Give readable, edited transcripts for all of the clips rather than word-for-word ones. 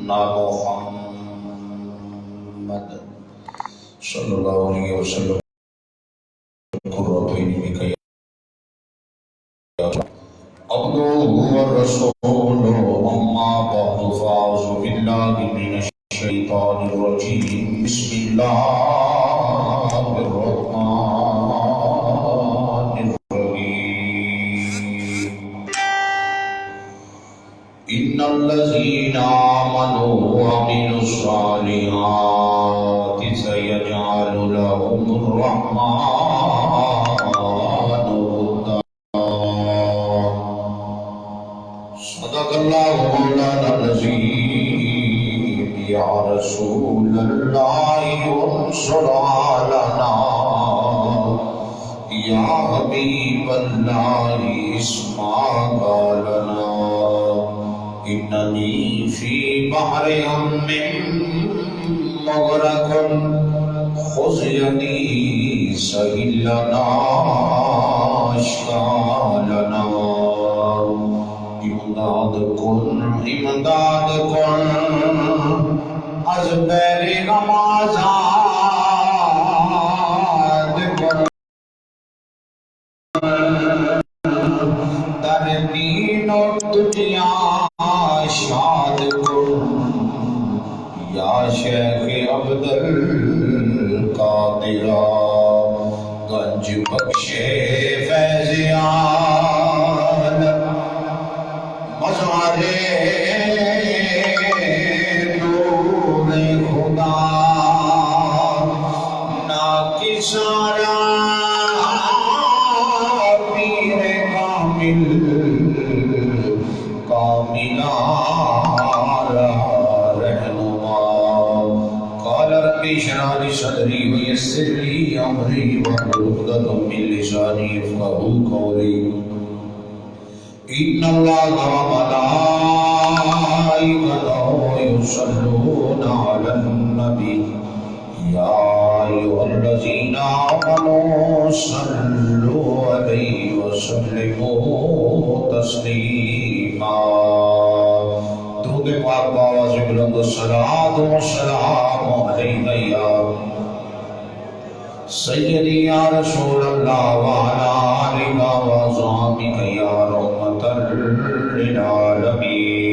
محمد صلی اللہ علیہ وسلم قرۃ عینک عبدہ ورسولہ اما بعد فاعوذ باللہ من الشیطان الرجیم بسم اللہ الرحمن الرحیم ان الذین آمنوا وعملوا الصالحات سیجعل لهم الرحمن ودا صدق اللہ مولانا العظیم یا رسول اللہ وانصر علنا یا حبیب اللہ اسمع قولنا اننی فی بحر ہم مغرق خذ یدی سہل لنا اشکالنا امداد کن از بیر غم آزاد کن در دین و دنیا شاد کن یا شیخ عبدالقادر گنج بخش فیض عالم مظہر نور خدا ناکسارا پیر کامل کاملا رہنما قال رب اشرح لي صدري ويسر لي امري واحلل عقدة من لساني يفقهوا قولي ان اللہ وملائکتہ یصلون علی النبی یا ایھا الذین آمنوا صلوا علیہ وسلموا تسلیما درود پاک بآواز بلند الصلاۃ والسلام علیک یا سیدی یا رسول اللہ وعلا آلک وصحبک یا رحمت للعالمین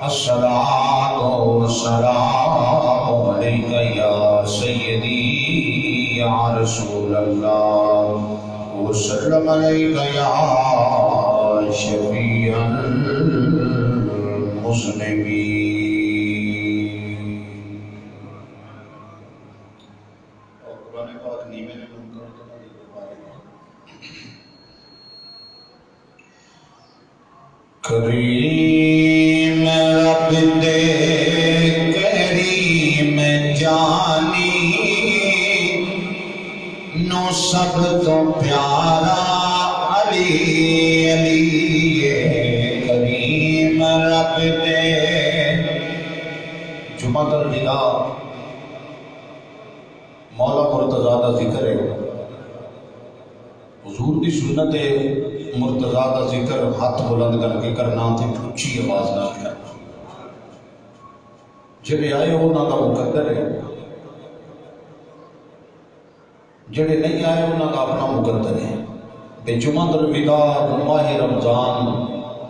الصلاۃ والسلام علیک یا سیدی یا رسول اللہ وسلم علیک یا شفیع المذنبین. کریم رب دے کریم جانی نو سب تو پیارا علی علی کریم رب دے جمعہ الوداع مولا مرتضیٰ دا ذکر ہے حضور دی سنت ہے مرتضیٰ دا ذکر ہاتھ بلند کر کے کرنا تھے اونچی آواز نہ کرنا جڑے آئے انہاں دا مقدر ہے جڑے نہیں آئے انہاں دا اپنا مقدر ہے بے جمعہ الوداع ماہ رمضان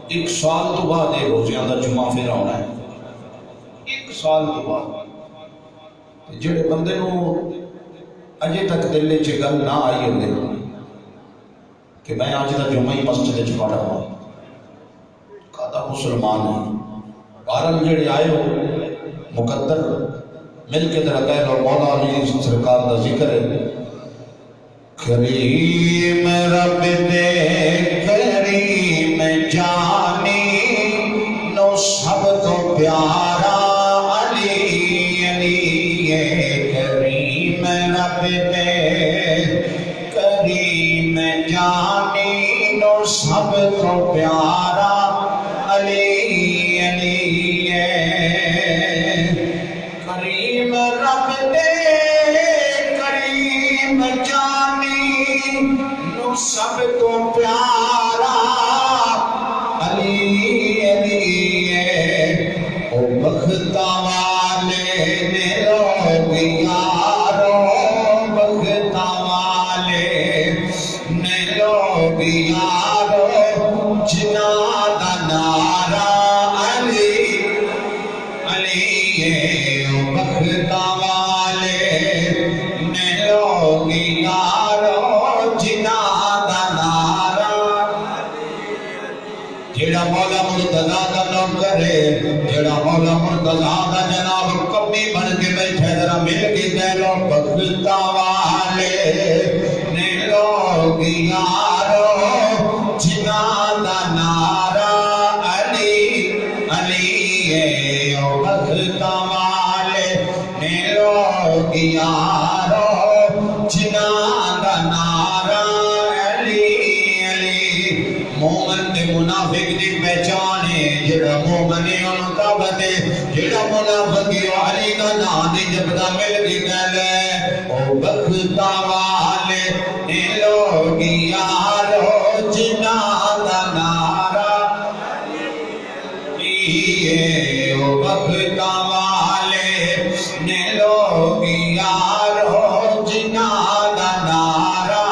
ایک سال تو بعد ہے روزیاں دا جمعہ پھر آنا ہے ایک سال تو بعد جڑے بندے نو اجے تک دل وچ گل نہ آئی ہوندے کہ میں آج دا جمعہ ہی مسجد وچ پڑھ رہا ہوں کھاتا مسلمان ہے بہرحال جڑے آئے ہو مقدر مل کے ذرا کہہ لو مولا علی سرکار دا ذکر ہے کریم رب دے کریم جانی نو سب تو پیارا علی علی کریم رب دے کریم جانی نو سب تو پیارا علی علی کریم رب دے کریم جانی نو سب تو پیارا علی علی مرتضی دا نوکر ہے جڑا مولا مرتضی دا جناب کمی بن کے بیٹھے ذرا مل کے کہہ لو بختا والے نے لوگ یارو جنہاں دا نعرہ علی علی ہے او بختا والے نے لوگ یارو جنہاں دا نعرہ مومن دے منافق دی پہچان ہے جڑا مومن ہے انہوں کا بتے جڑا منافق ہے علی دا نام دی جبدا مل کے گلے او بختا والے نے لوگ یارو جنہاں دا نعرہ علی او بختا والے نے لوگ یارو جنہاں دا نعرہ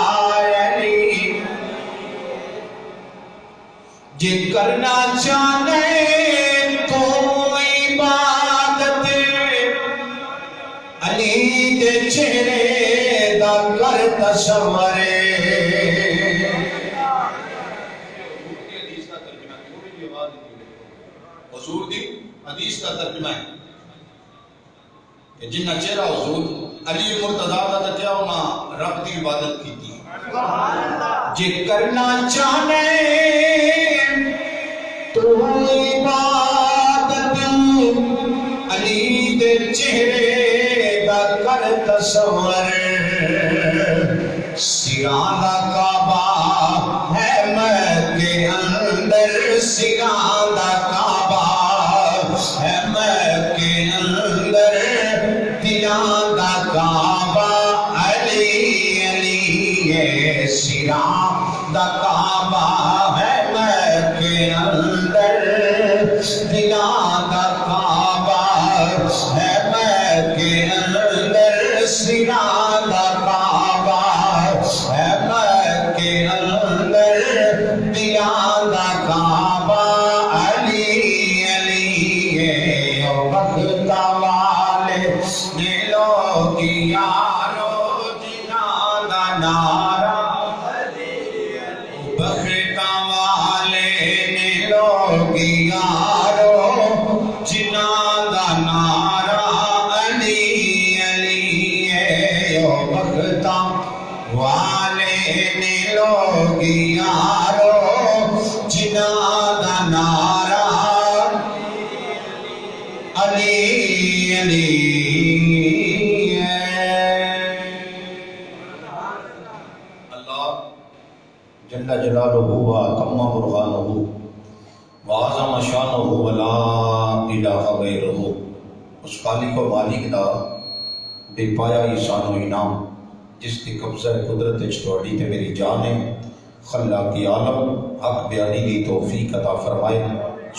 جے کرنا چاہنے تو عبادت علی دے چہرے دا کر تصور حضور دی حدیث کا ترجمہ ہے کہ جنہ چہرہ حضور علی مرتضی دا کیا ہونا رب دی عبادت کی تھی جے کرنا چاہنے تو عبادت علی دے چہرے دا کر تصور سیران دا کعبہ ہے مکے اندر سیران دا کعبہ ہے مکے اندر دلان دا کعبہ علی علی ہے سیران دا کعبہ ہے مکے اندر دلان دا کعبہ ہے مکے اندر سیران دا کعبہ ہے مکے اندر دلان دا کعبہ علی علی ہے او بختا والے نے لوگ یارو جنہاں دا نعرہ بختا والے نے لوگ یارو جنہاں دا نعرہ علی علی ہے او بختا والے نے لوگ یارو جنہاں دا نعرہ علی علی جل جلالہ و تم برہانہ وعظم شانہ ولا الہ غیرہ اس خالق و مالک دا بے پایا احسان و انعام جس کی قبضہ قدرت اجتواڑی تے میری جان ہے خلاقی عالم حق بیانی دی توفیق عطا فرمائے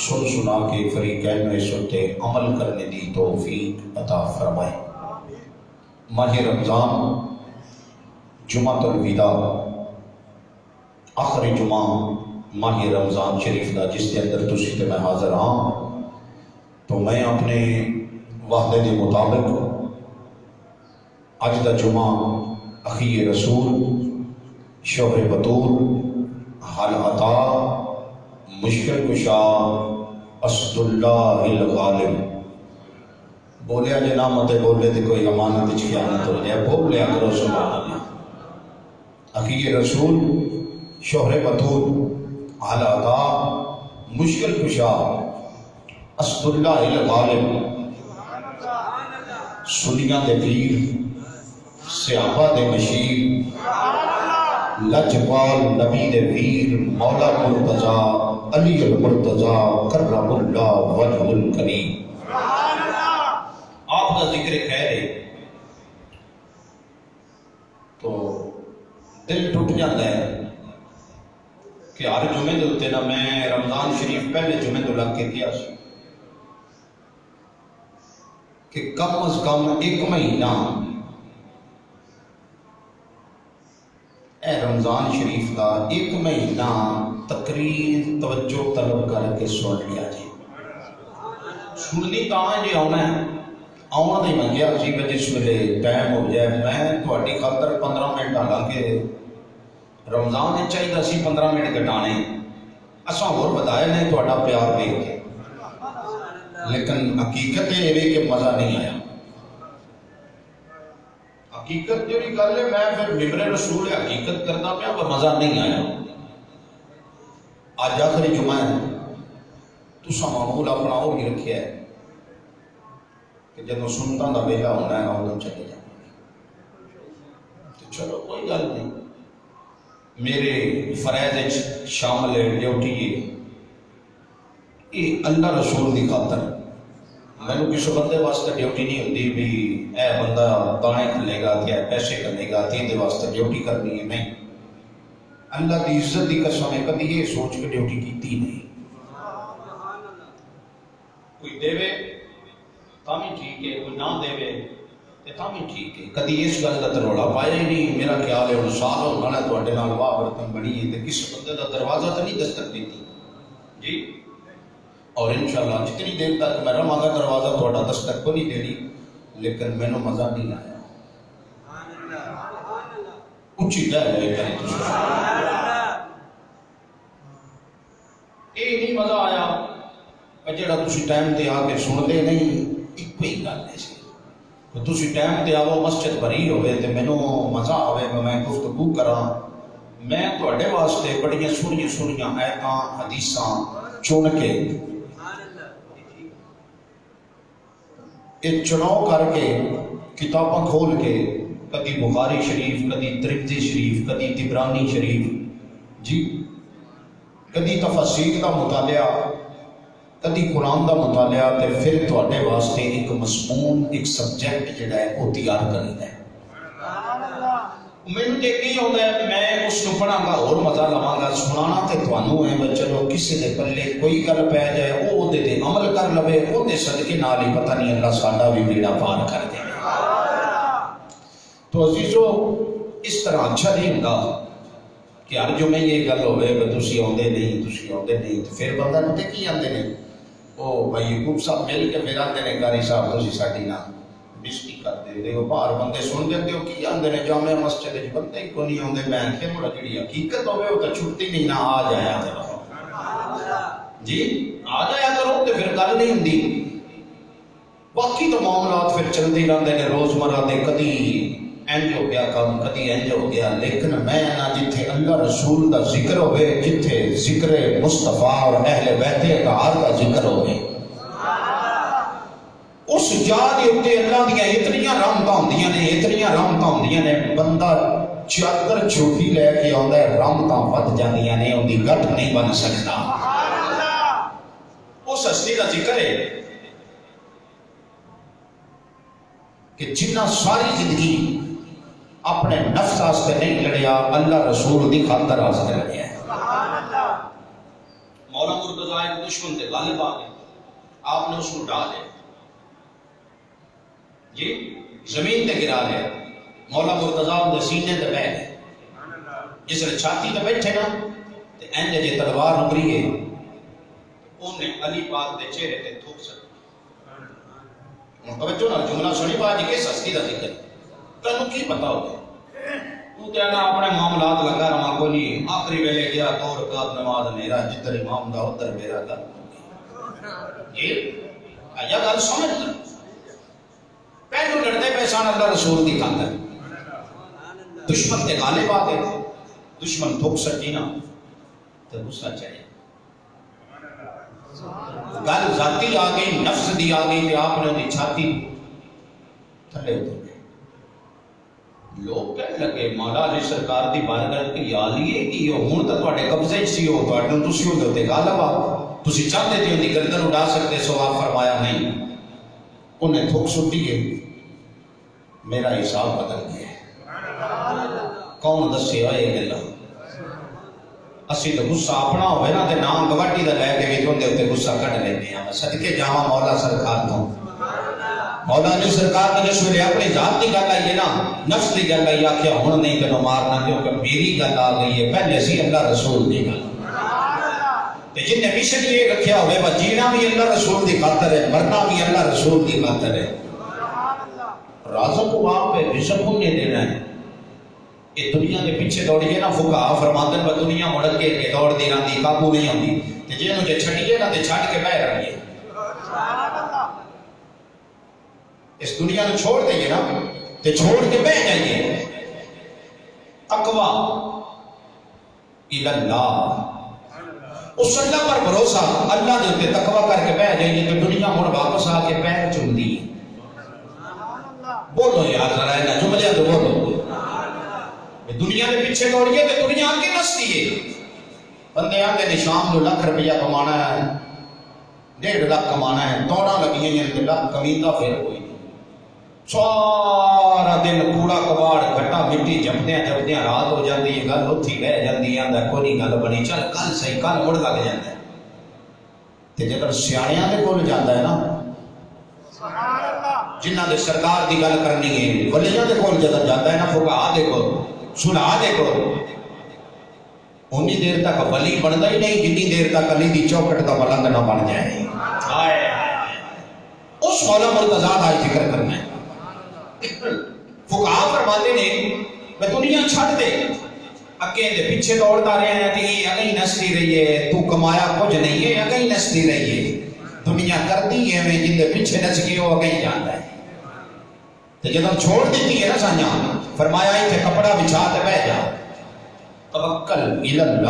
سن سنا کے فریقین میں سنتے عمل کرنے دی توفیق عطا فرمائے ماہ رمضان جمعۃ الوداع آخری جمعہ ماہ رمضان شریف دا جس کے اندر تسی تے میں حاضر ہاں تو میں اپنے وعدے کے مطابق اج دا جمعہ اخی رسول شوہر بطور حل عطا مشکل کشا اسد اللہ الغالب بولیا جے نامت بولے تے کوئی امانت وچ خیانت ہو جائے بولیا کرو سبحان اللہ اخی رسول شوہر بطور حل عطا مشکل کشا اسد اللہ الغالب سنیاں دے پیر صحابہ دے مشیر لجپال نبی دے ویر مولا مرتضی علی المرتضی کرم اللہ وجہ الکریم آپ کا ذکر خیر ہے تو دل ٹوٹ جاتا ہے کہ ہر جمعے دے نا میں رمضان شریف پہلے جمعے تو لگ کے کیا سی کہ کم از کم ایک مہینہ اے رمضان شریف کا ایک مہینہ تقریر توجہ طلب کر کے سن لیا جی سننی کہاں جی آنا ہے آنا نہیں میں گیا سی جس ویلے ٹائم ہو جائے میں تھوڑی خاطر 15 منٹ حالانکہ رمضان چاہیے سی 15 منٹ گٹانے اساں اور بتایا نہیں تھوڑا پیار دیکھ کے، لیکن حقیقت یہ ہے کہ مزہ نہیں آیا۔ حقیقت جو بھی کر لے، میں پھر ممبر رسول حقیقت کرنا پیا پر مزہ نہیں آیا۔ آج آخری جمعہ ہے، تسا معمول اپنا وہ بھی رکھیا ہے کہ جب سنتا دا ویلا ہونا ہے ادھر چلے جانا، تو چلو کوئی گل نہیں، میرے فرائض شامل ہے، ڈیوٹی ہے، یہ اللہ رسول دی خاطر۔ مینوں کسی بندے واسطے ڈیوٹی نہیں ہوتی بھی اے بندہ دانے کھلے گا یا پیسے کرنے گا تین واسطے ڈیوٹی کرنی ہے، نہیں۔ اللہ دی عزت دی قسم ہے کبھی یہ سوچ کے ڈیوٹی کیتی نہیں۔ کوئی دے تاں بھی ٹھیک ہے، کوئی نہ دے تاں بھی ٹھیک ہے، کدی اس گل کا رولا پایا ہی نہیں۔ میرا خیال ہے ہن سال ہونے والا تواڈے نال واہ برتن بڑی ہے تے کسی بندے دا دروازہ تو نہیں دستک دیتی جی، اور انشاءاللہ جتنی دیر تک میں رہاں گا دروازہ تھوڑا دستک کو نہیں دینی، لیکن مینوں مزہ نہیں آیا۔ اچھی کہہ رہے کریں تو یہ نہیں مزہ آیا جڑا تسی ٹائم تے آ کے سنتے نہیں، ایک ہی گل ہے سی، تسی ٹائم تے آو مسجد بھری ہوئے تے مینوں مزہ آوے میں گفتگو کراں، میں تواڈے واسطے بڑیاں سونیاں سونیاں آیتاں حدیثاں چن کے ایک چناؤ کر کے کتاباں کھول کے کدی بخاری شریف، کدی ترمذی شریف، کدی طبرانی شریف جی، کدی تفاسیر کا مطالعہ، کدی قرآن کا مطالعہ، تے پھر تواڈے واسطے ایک مضمون ایک سبجیکٹ جڑا ہے وہ تیار کرنا ہے۔ مینوں تے نہیں ہوتا ہے کہ میں اس کو پڑھاں گا اور مزہ لواں گا، سنانا تے تھانوں ہے بس چلو کسی دے پلے کوئی گل پی جائے وہ اودے تے عمل کر لوے، اودے صدقے نال ہی پتہ نہیں اللہ ساڈا بھی بیڑا پار کر دے۔ تو عزیزو اس طرح اچھا نہیں ہوندا کہ ہر جمعے یہ گل ہوئے کہ تسی آندے نہیں، تسی آندے نہیں، تو پھر بندہ تے کی آندے نے او بھائی یعقوب صاحب مل کے پھر آندے نے قاری صاحب تسی ساڈی نہ بےزتی کردے دیکھو باہر بندے سن دے ہو کی آندے نے جامع مسجد وچ بندے ہی کو نہیں آندے، میں کہ مڑا جڑی حقیقت ہوے وہ تو چھٹی نہیں نہ آ جایا کرو جی، آ جایا کرو تے پھر گل نہیں ہوندی۔ باقی تو معاملات پھر چلتے رہتے ہیں روزمرہ دے، کدی انج ہو گیا کام، کدی انج ہو گیا، لیکن میں نہ جتھے اللہ رسول دا ذکر ہوئے، جتھے ذکر مصطفیٰ اور اہل بیت اطہار دا ذکر ہوئے، اس جا دے اتے اللہ دیاں اتنیاں رحمتاں ہوندیاں نے، اتنیاں رحمتاں ہوندیاں نے، بندہ چادر چھوٹی لے کے آندا ہے، رحمتاں ود جاندیاں نے، اون دی گٹھ نہیں بن سکتا۔ اس ہستی دا ذکر ہے کہ جنہ ساری زندگی اپنے نفس واسطے نہیں لڑیا، اللہ رسول دی خاطر واسطے لڑیا ہے۔ مولا مرتضیٰ ایک دشمن تے غالب آ گئے، آپ نے اس کو ڈال دیا جی، زمین تے گرا لیا، مولا مرتضیٰ دے سینے تے بیٹھ گئے، جس نے چھاتی تے بیٹھے نا تے اینج جے تلوار نکری ہے، انہیں علی پاک دے چہرے تے تھوک سکتی۔ توجہ نال جملہ سنی با جی کس ہستی دا ذکر تینوں کی پتا ہو گیا، تو کہنا اپنے معاملات لگا رہا کو نہیں، آخری ویلے گیا دو رکعت نماز میرا، جدھر امام دا ادھر میرا گل یہ آیا گل سمجھ لو، پہلو لڑتے پیسان اللہ رسول دی خاطر، دشمن تے غالب آ گئے، دشمن تھوک سکی نا تو غصہ چاہیے، گل ذاتی آ گئی، نفس دی آ گئی، تے آپ نے دی چھاتی تھلے اتر گئے۔ لوگ کہنے لگے مولا علی سرکار دی بارگاہ کہ یا لیے کہ ہن تے تواڈے قبضے وچ سی ہو، تواڈے تسی اون دے تے غالب آ، تسی چاہتے تے دی گردن اڑا سکتے سو، آپ فرمایا نہیں، انہیں تھوک سٹی ہے، میرا حساب بدل گیا۔ کون دسے ہوئے یہ گلاں؟ اسی تو غصہ اپنا ہوئے نا تے نام گواٹی دا لے کے بھی تھوندے تے غصہ کٹ لیندے ہیں، صدقے جاواں مولا سرکار تو، مولا علی سرکار نے جس ویلے اپنی ذات کی گل آئی ہے نا، نفس کی گل آئی، آخیا ہن نہیں تینوں مارنا کیونکہ میری گل آ گئی ہے، پہلے سی اللہ رسول دی گل، تے جن نے مشن یہ رکھیا ہوئے با جینا بھی اللہ رسول دی خاطر ہے، مرنا بھی اللہ رسول دی خاطر ہے۔ رازق کو آپ پہ رزق نے دینا ہے، یہ دنیا کے پیچھے دوڑیے نا فقہا فرماتے ہیں دنیا مڑ کے دوڑ دی رہتی قابو نہیں آتی تے جے نوں جے چھڈیے نا تے چھڈ کے بہ رہیے اس دنیا کو چھوڑ دئیے نا تے چھوڑ کے بہ جائیے تقوی اللہ اس اللہ پر بھروسہ اللہ نے تے تقوی کر کے بہ جائیے تو دنیا مڑ واپس آ کے پیر چوم دی بولو یار ذرا نہ جملے تو بولو دنیا کے پیچھے دوڑیے تو دنیا آگے نستی ہے بندے آتے نے شام کو لاکھ روپیہ کمانا ہے 1.5 لاکھ کمانا ہے دوڑا لگی ہیں لاکھ کمیندہ پھر ہوئی سارا دن کوڑا کباڑ گھٹا مٹی جمدیاں رات ہو جاتی ہے گل اتھی رہ جاتی ہے کوئی گل بنی چل کل صحیح کل مڑ لگ جاتا ہے تے جدر سیاڑیاں دے کول جاتا ہے نا جنہ دے سرکار دی گل کرنی ہے ولیاں دے کول جدر جاتا ہے نا فقہا دے کول سنا دے کول انی دیر تک ولی بنتا ہی نہیں جتنی دیر تک علی دی چوکٹ کا پلنگ نہ بن جائے اس مولا مرتضیٰ آج ذکر کرنا ہے فقہا فرماتے نے میں دنیا چھٹ دے اکے دے پیچھے دوڑتا رہے ہیں کہ اگئی نسلی رہی ہے تو کمایا کچھ نہیں ہے اگئی نسلی رہی ہے دنیا کرتی ہے میں جن دے پیچھے نس گئی وہ اگئی جانتا ہے تو جب چھوڑ دیتی ہے نا سانیاں فرمایا ایتھے کپڑا بچھا تے بہ جا توکل اللہ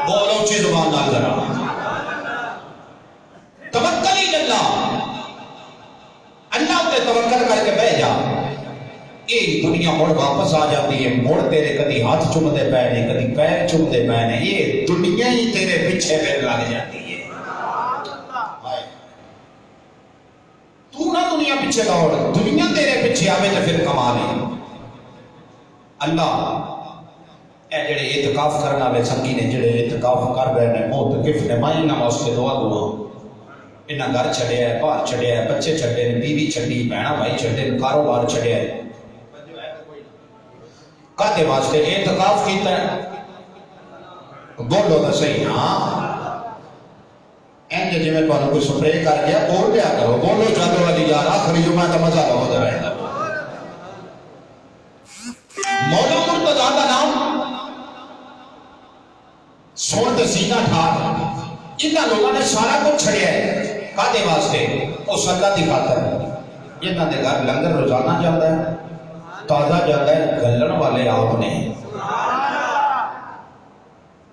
بولو اونچی زبان نال ذرا توکل اللہ اللہ تے توکل کر کے بہ جا یہ دنیا مڑ واپس آ جاتی ہے مڑ تیرے کدی ہاتھ چومتے پے نے کدی پیر چومتے پے نے یہ دنیا ہی تیرے پیچھے پھر لگ جاتی ہے تو نہ دنیا پیچھے دوڑ دنیا تیرے پیچھے آوے تو پھر کما لے اللہ اے جڑے اعتکاف کرنا والے سنگی نے جڑے اعتکاف کر رہے ہیں معتکف نے مائی نہ واسطے دعا انہاں گھر چھڈیا ہے باہر چھڈیا ہے بچے چھڈے نے بیوی چھڈی بہنا بھائی چھڈے کاروبار چھڈیا ہے کاتے واسطے اعتکاف کیتا ہے بولو تو صحیح ہاں اینجے جی میں تمہیں کوئی سپرے کر گیا بول لیا کرو بولو جادو والی یار آخری جمعہ کا مزہ بہت رہے گا مولا مرتضیٰ کا نام سن تے سینہ ٹھار انہاں لوگوں نے سارا کچھ چھڑیا ہے کاتے واسطے اس اللہ دی خاطر انہاں دے گھر لنگر روزانہ جاتا ہے تازہ جاتا ہے گلن والے آپ نے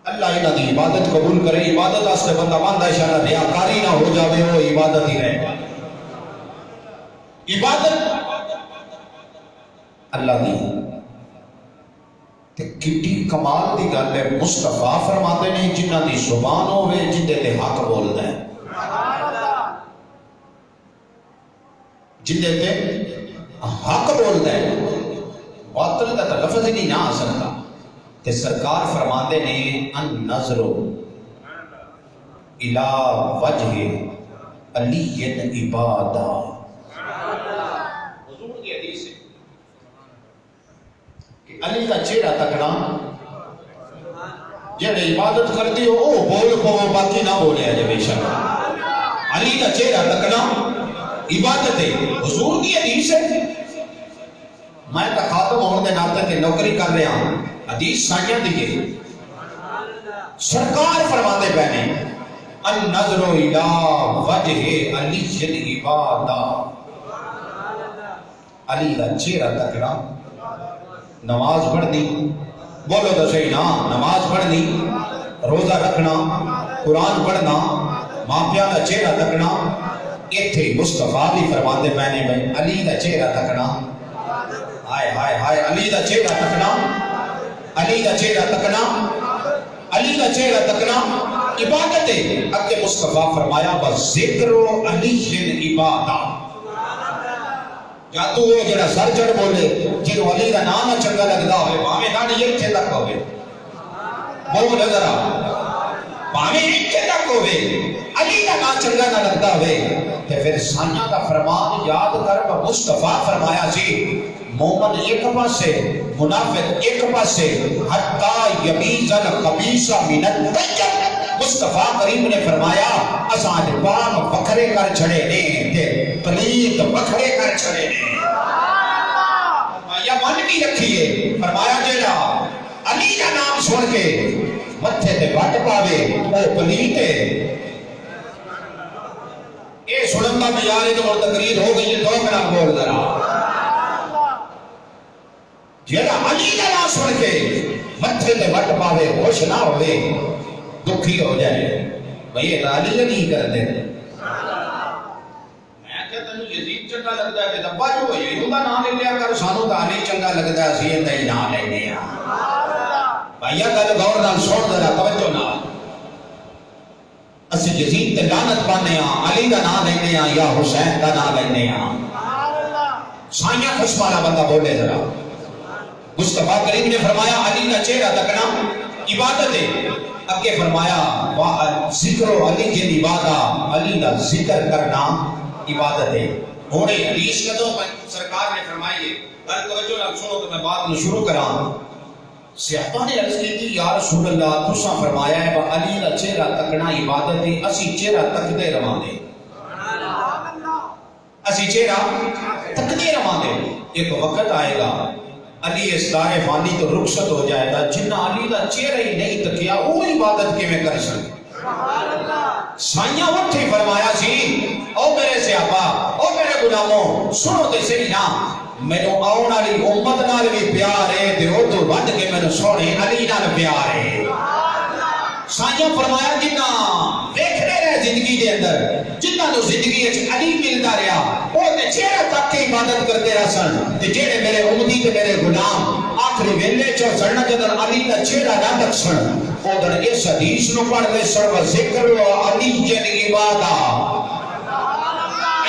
اللہ انہاں دی عبادت قبول کرے عبادت واسطے بندہ ماندا ہے شاید ریاکاری نہ ہو جاوے وہ عبادت ہی رہے عبادت اللہ دی تے کٹی کمال دی گل ہے مصطفیٰ فرماتے ہیں جنہاں دی زبان ہوے جندے تے حق بولدا ہے جندے تے حق بولدا ہے باطل دا لفظ ہی نہیں آ سکتا کہ سرکار فرماتے ہیں ان نظر الى وجہ علی عبادہ حضور کی حدیث ہے کہ علی کا چہرہ تکنا جڑے عبادت کرتی ہو او بول پو باقی نہ بولے جب شک علی کا چہرہ تکنا عبادت ہے حضور کی حدیث ہے میں خاتم ہونے کے ناطے تے نوکری کر رہا ہوں حدیث سائیاں دیئے سرکار فرماتے پہنے النظر الى وجہ علی عبادہ علی کا چہرہ تکنا نماز پڑھنی بولو تو صحیح نا نماز پڑھنی روزہ رکھنا قرآن پڑھنا ماں پیو کا چہرہ تکنا ایتھے مصطفیٰ بھی فرماتے پہنے میں علی کا چہرہ تکنا ہائے ہائے ہائے علی کا چہرہ تکنا علی کا چہرہ تکنا علی کا چہرہ تکنا عبادت ہے اگے مصطفیٰ فرمایا وذکر علی عبادہ یا تو وہ جڑا سر چڑھ بولے جنہوں علی کا نام نہ چنگا لگتا ہوئے پاویں داڑھی ایتھے تک ہوئے بول ذرا پاویں ایتھے تک ہوئے علی کا نام چنگا نہ لگتا ہوئے تے پھر سائیاں کا فرمان یاد کر مصطفیٰ فرمایا سی مومن ایک پاسے منافق ایک پاسے حتی یمیز الخبیث من الطیب مصطفیٰ کریم نے فرمایا اساں پاک بکھرے کر چھڑے نے تے پلید بکھرے کر چھڑے نے یا من کی رکھیے فرمایا جیڑا علی کا نام سن کے متھے تے وٹ پاوے او پلیت ہے اے سنن دا معیار ہے تو تقریر ہو گئی ہے تو میرا بول ذرا جیڑا علی کا نام سن کے متھے تے وٹ پاوے خوش نہ ہوئے دکھی ہو جائے بھئی یہ علی نہیں کرتے یزید چنگا لگتا ہے کہ دبا جو ہے یہ دا نام لے لیا کر سانو دا علی چنگا لگتا ہے اسی اندر ہی نام لے لیا بھائیا گل غور نال سن ذرا توجہ نال اسی یزید تے لعنت پانے ہاں علی دا نام لینے ہاں یا حسین دا نام لینے ہاں سائیاں خشم والا بندہ بولے ذرا مصطفیٰ کریم نے فرمایا علی کا چہرہ تکنا عبادت ہے اگے فرمایا ذکر علی جن عبادہ علی کا ذکر کرنا عبادت ہے ہونے حدیث کدوں سرکار نے فرمائی ہے ہر توجہ نہ سنو تو میں بات شروع کراں صحابہ نے عرض کی یا رسول اللہ تساں فرمایا ہے علی کا چہرہ تکنا عبادت ہے اسی چہرہ تکدے رواں دے اسی چہرہ تکدے رواں دے ایک وقت آئے گا علی اس دار فانی تو رخصت ہو جائے گا جنہ علی کا چہرہ ہی نہیں تکیا وہ عبادت کیویں کر سکے سائیاں اٹھے فرمایا سی او میرے صحابہ او میرے غلاموں سنو تے صحیح نا مینوں آਉਣ والی امت نال بھی پیار ہے تے او تو ود کے مینوں سونے علی نال پیار ہے سائیاں فرمایا جنہ دیکھنے رہے زندگی دے اندر جنہ تو زندگی وچ علی ملدا رہیا او تے چہرہ تک کے عبادت کرتے رہ سن تے جڑے میرے امتی تے میرے غلام آخری ویلے چ سڑنا جدر علی دا چہرہ نہ تک سن اودر اس حدیث نو پڑھ کے سر ذکر علی جن عبادہ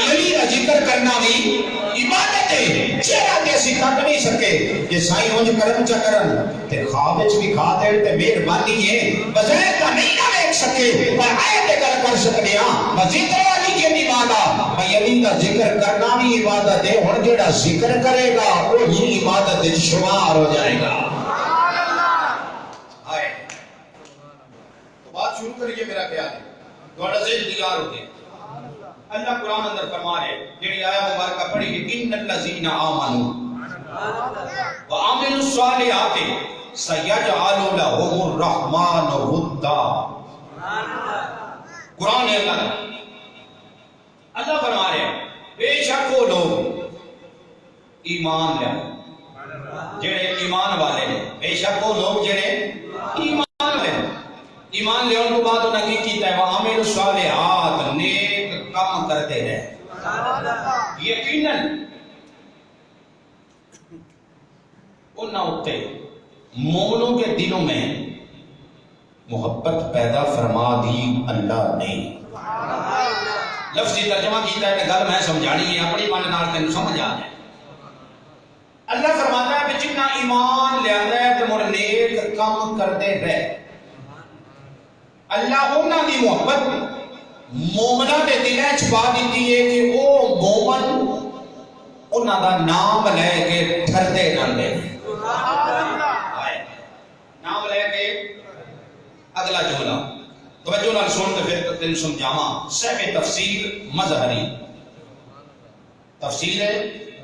علی کا ذکر کرنا بھی عبادت ہے چہرہ تے اسی تک نہیں سکے کہ سائیں اونج کرم چ کرن تے خواب وچ بھی کھا دے تے مہربانی ہے بظاہر کا نہیں نہ دیکھ سکے پر آئے تے گل کر سکتے ہاں ذکر علی کی عبادت بھائی علی کا ذکر کرنا بھی عبادت ہے ہن جڑا ذکر کرے گا وہی عبادت وچ شمار ہو جائے گا شروع کریے میرا خیال ہے تھوڑا ذہن تیار ہو گیا اللہ قرآن اندر فرما رہے جڑی آیا مبارکہ پڑھی کہ ان الذین آمنوا وعملوا الصالحات سیجعل لهم الرحمن ودا قرآن اللہ فرما رہے بے شک وہ لوگ ایمان لے جڑے ایمان والے ہیں بے شک وہ لوگ جڑے ایمان والے ایمان لے ان کو بعد انہوں نے کیتا ہے وَعَمِلُ الصَّالِحَاتِ نیک کام کرتے رہے یقیناً انہاں اٹھتے مومنوں کے دلوں میں محبت پیدا فرما دی اللہ نے لفظی ترجمہ کیتا ہے کہ گل میں سمجھانی ہے اپنی من نال تینوں سمجھ آ جائے اللہ فرماتا ہے کہ جنہ ایمان لے آتا ہے تو مر نیک کام کرتے رہے اللہ انہاں دی محبت مومنہ دے دلیں چھپا دیتی ہے کہ وہ مومن انہاں دا نام لے کے ٹھردے نہ لے نام لے کے اگلا جملہ توجہ نال سن تے پھر تینوں سمجھاواں صحیح تفسیر مظہری تفسیر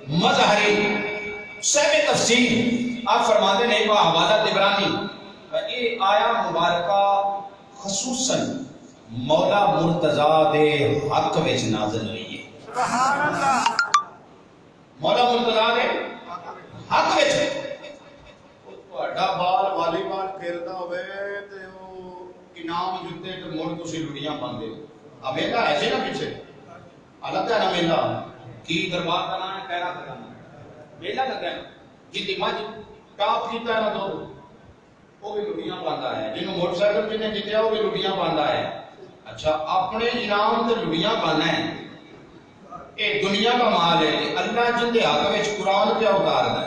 مظہری صحیح تفسیر آپ فرماتے ہیں با حوالہ طبرانی یہ آیا مبارکہ خصوصاً مولا مرتضیٰ دے حق وچ نازل ہوئی ہے سبحان اللہ مولا مرتضیٰ دے حق وچ تہاڈا بال والی بال کھیلدا ہوئے تے او انعام جتے تے مڑ تسی لڑیاں پاندے ہو اب ایک ایسے نہ پیچھے الگ ہے نا میلہ کی دربار کا نام ہے خیرا کا میلہ لگا ہے جتنی مجھ ٹاپ کیتا ہے نا دو وہ بھی لڑیاں پاندا ہے جنہوں موٹر سائیکل جنہیں جتیا وہ بھی لڑیاں پاندا ہے اچھا اپنے انعام تے لڑیاں پانا ہے اے دنیا کا مال ہے اللہ جن دے حق وچ قرآن پہ اتار ہے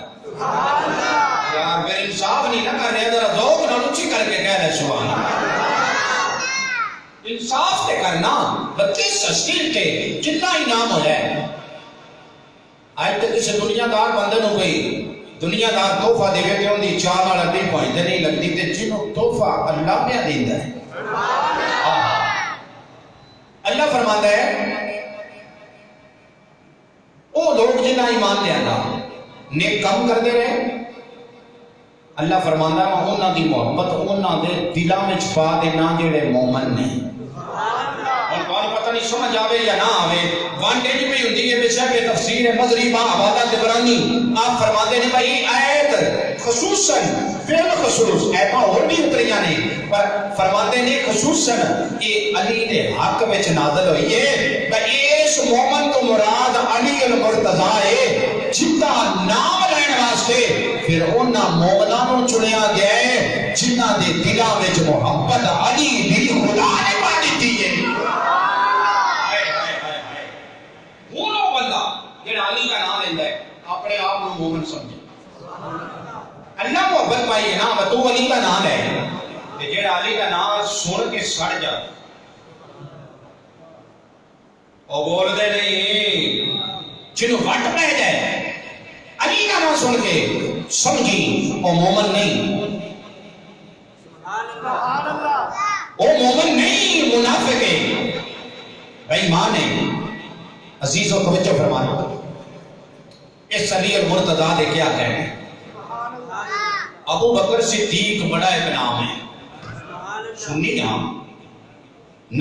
یار میرے انصاف نہیں نہ کر رہے ذرا ذوق نہ اونچی کر کے کہہ رہے سبحان اللہ انصاف تے کرنا بچے سسٹیل تے جتنا انعام ہو جائے آج تک کسی دنیا دار بندے نو کوئی دنیا دار تحفہ دے تے ان دی چاہ نال اڈی پوائنٹ نہیں لگدی تے جنوں تحفہ اللہ نے دیندا ہے اللہ فرماتا ہے وہ لوگ جنہاں ایمان لے آندا نیک کام کرتے رہے اللہ فرماندا ہے میں انہاں دی محبت انہاں دے دلاں وچ پا دینا جڑے مومن نے. اور کوئی پتہ نہیں سمجھ آوے یا نہ آوے وانٹے نہیں پئی ہوندی ہے بے شک تفسیر مظری با حوالہ دبرانی آپ فرماندے نے بھائی آیت خصوصاً فعل خصوص ایتاں اور بھی اتریاں نے پر فرماندے نے خصوصاً یہ علی دے حق وچ نازل ہوئی ہے کہ اس مومن تو مراد علی المرتضی ہے جدا نام لین واسطے پھر انہاں مومناں نوں چنیا گیا ہے جنہاں دے دلاں وچ محبت علی دی خدا نے پا دتی ہے. علی کا نام لینا ہے اپنے آپ کو مومن سمجھے. اللہ محبت پائی ہے نا تو علی کا نام ہے جڑا علی کا نام سن کے سڑ جائے اور بول دے نہیں جنہوں وٹ پہ جائے علی کا نام سن کے سمجھی وہ مومن نہیں وہ مومن نہیں منافق ہے بھائی ماں نے عزیز و توجہ فرمانا اس علی المرتضی دے کیا کہنے ابو بکر صدیق بڑا ایک نام ہے سنی ہاں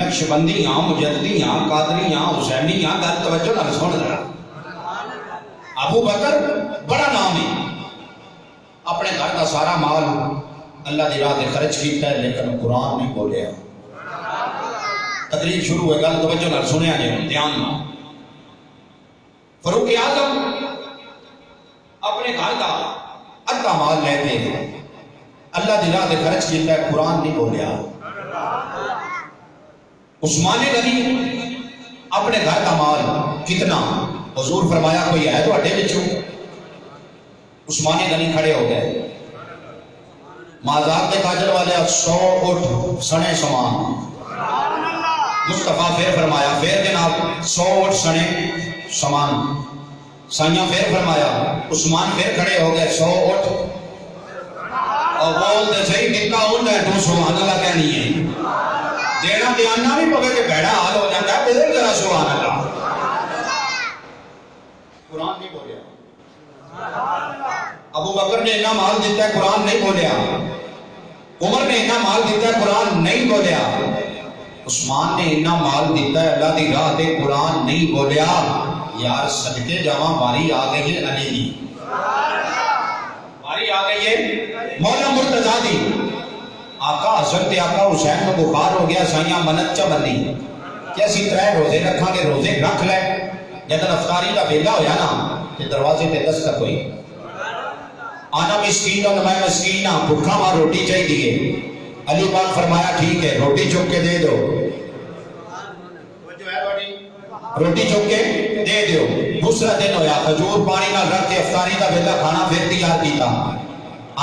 نقشبندی ہاں مجددی ہاں قادری ہاں حسینی ہاں گل توجہ نہ سن ذرا ابو بکر بڑا نام ہے اپنے گھر کا سارا مال اللہ دی راہ خرچ کیتا ہے لیکن قرآن نہیں بولیا. تقریر شروع ہوئے گل توجہ نہ سنیا جائے دھیان نہ. فاروق اعظم اپنے گھر کا ادھا مال لیتے ہیں اللہ دی راہ خرچ کیتا ہے قرآن نہیں بولیا. عثمان غنی اپنے گھر کا مال کتنا حضور فرمایا کوئی ہے تو اڈے بچوں عثمان غنی کھڑے ہو گئے مازاد کے تاجر والے 100 اٹھ سنے سامان مصطفیٰ پھر فرمایا پھر جناب 100 اٹھ سنے سامان سائیاں پھر فرمایا عثمان پھر کھڑے ہو گئے 100 اٹھ اور بولتے صحیح دیتا ہوں ہے تو سبحان اللہ کہنی ہے دینا دیانا بھی پکے کہ بیڑا حال ہو جاتا ہے بولے ذرا سبحان اللہ. قرآن نہیں بولیا ابو بکر نے اتنا مال دیتا ہے قرآن نہیں بولیا عمر نے اتنا مال دیتا ہے قرآن نہیں بولیا عثمان نے اتنا مال دیتا ہے اللہ دی راہ تے قرآن نہیں بولیا. یار صدقے جاواں باری آ گئی ہے علی دی باری آ گئی ہے مولا مرتضی دی. آقا حسن تے آقا حسین کو بخار ہو گیا سائیاں منت چا بندی کہ اسی 3 روزے رکھاں گے روزے رکھ لے جب افطاری کا ویلا ہویا نا تے دروازے تے دستک ہوئی آنا مسکین اور میں مسکین ہاں بھوکا ماں روٹی چاہیے علی پاک فرمایا ٹھیک ہے روٹی چک کے دے دو روٹی چک کے دے دو. دوسرا دن ہویا کھجور پانی نہ رکھ کے افطاری کا ویلا کھانا پھر تیار کیتا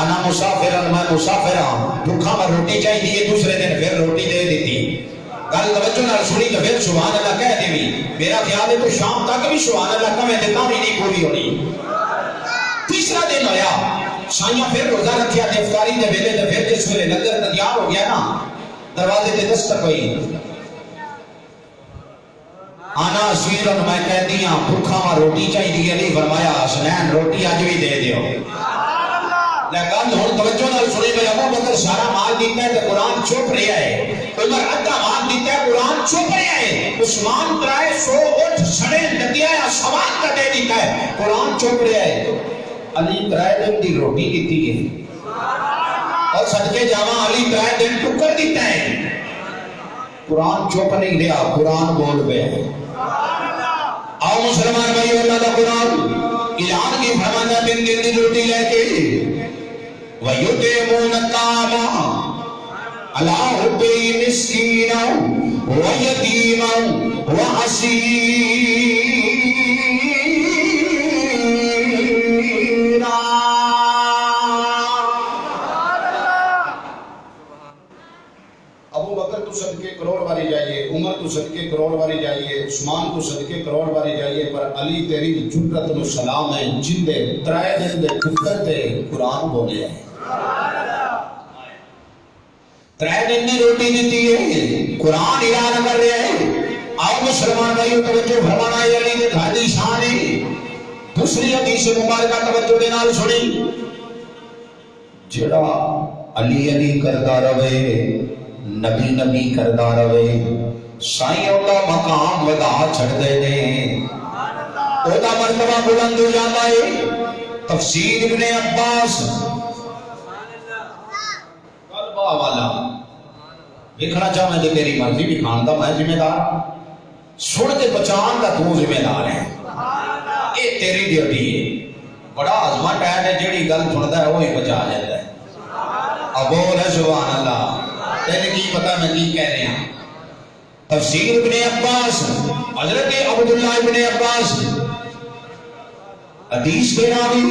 آنا مسافر میں مسافر ہاں بھوکا میں روٹی چاہیے دوسرے دن پھر روٹی دے دیتی. گل توجہ نہ سنی تو پھر سبحان اللہ کہہ دیوی میرا خیال ہے تو شام تک بھی سبحان اللہ کمیں دیتا بھی نہیں پوری ہونی. تیسرا دن ہویا سائیاں پھر روزہ رکھیا تے افطاری دے ویلے تے پھر جس ویلے لنگر تیار ہو گیا نا دروازے تے دستک ہوئی آنا سیرن میں کہتی ہاں بھوکا ماں روٹی چاہیے علی فرمایا حسنین روٹی اج بھی دے دیو. لیکن ہن توجہ نال سنی بھئی ابو بکر سارا مال دیتا ہے تے قرآن چپ رہا ہے عمر ادھا مال دیتا ہے قرآن چپ رہا ہے عثمان 100 اٹھ سڑے ندیا یا سوال کا دے دیتا ہے قرآن چپ رہا ہے. علی 3 دن دی روٹی دیتی ہے اور صدقے جاواں علی 3 دن ٹکر دیتا ہے قرآن چپ نہیں رہا قرآن بول پہ. آؤ مسلمان بھائی اللہ کا قرآن اعلان کی فرمانا 3 دن دی روٹی لے کے وَيُطْعِمُونَ الطَّعَامَ عَلَىٰ حُبِّهِ مِسْكِينًا وَيَتِيمًا وَأَسِيرًا. ابو بکر تو صدقے کروڑ باری جائیے عمر تو صدقے کروڑ باری جائیے عثمان تو صدقے کروڑ باری جائیے پر علی تیری جرت و سلام ہے جن دے 3 دن دے ٹکر تے قرآن بولے ہیں 3 دن دی روٹی دیتی ہے قرآن اعلان کر رہے ہیں. آؤ مسلمان بھائیو توجہ فرمانا ہے علی دے گھر دی شان ہے. دوسری حدیث مبارکہ توجہ دے نال سنی جڑا علی علی کردا رہے نبی نبی کردا رہے سائیں اودا مقام ودا چھڑ دے نے اودا مرتبہ بلند ہو جاتا ہے تفسیر ابن عباس قلبہ والا دیکھنا چاہوں میں تیری مرضی بھی کھاندا میں ذمہ دار سن کے بچان کا تو ذمہ دار ہے یہ تیری ڈیوٹی ہے بڑا عظمت ہے جیڑی گل سنتا ہے وہی بچا جاتا ہے اب بول سبحان اللہ تینے کی پتہ میں کی کہہ رہے ہیں تفسیر ابن عباس حضرت عبداللہ ابن عباس حدیث کے راوی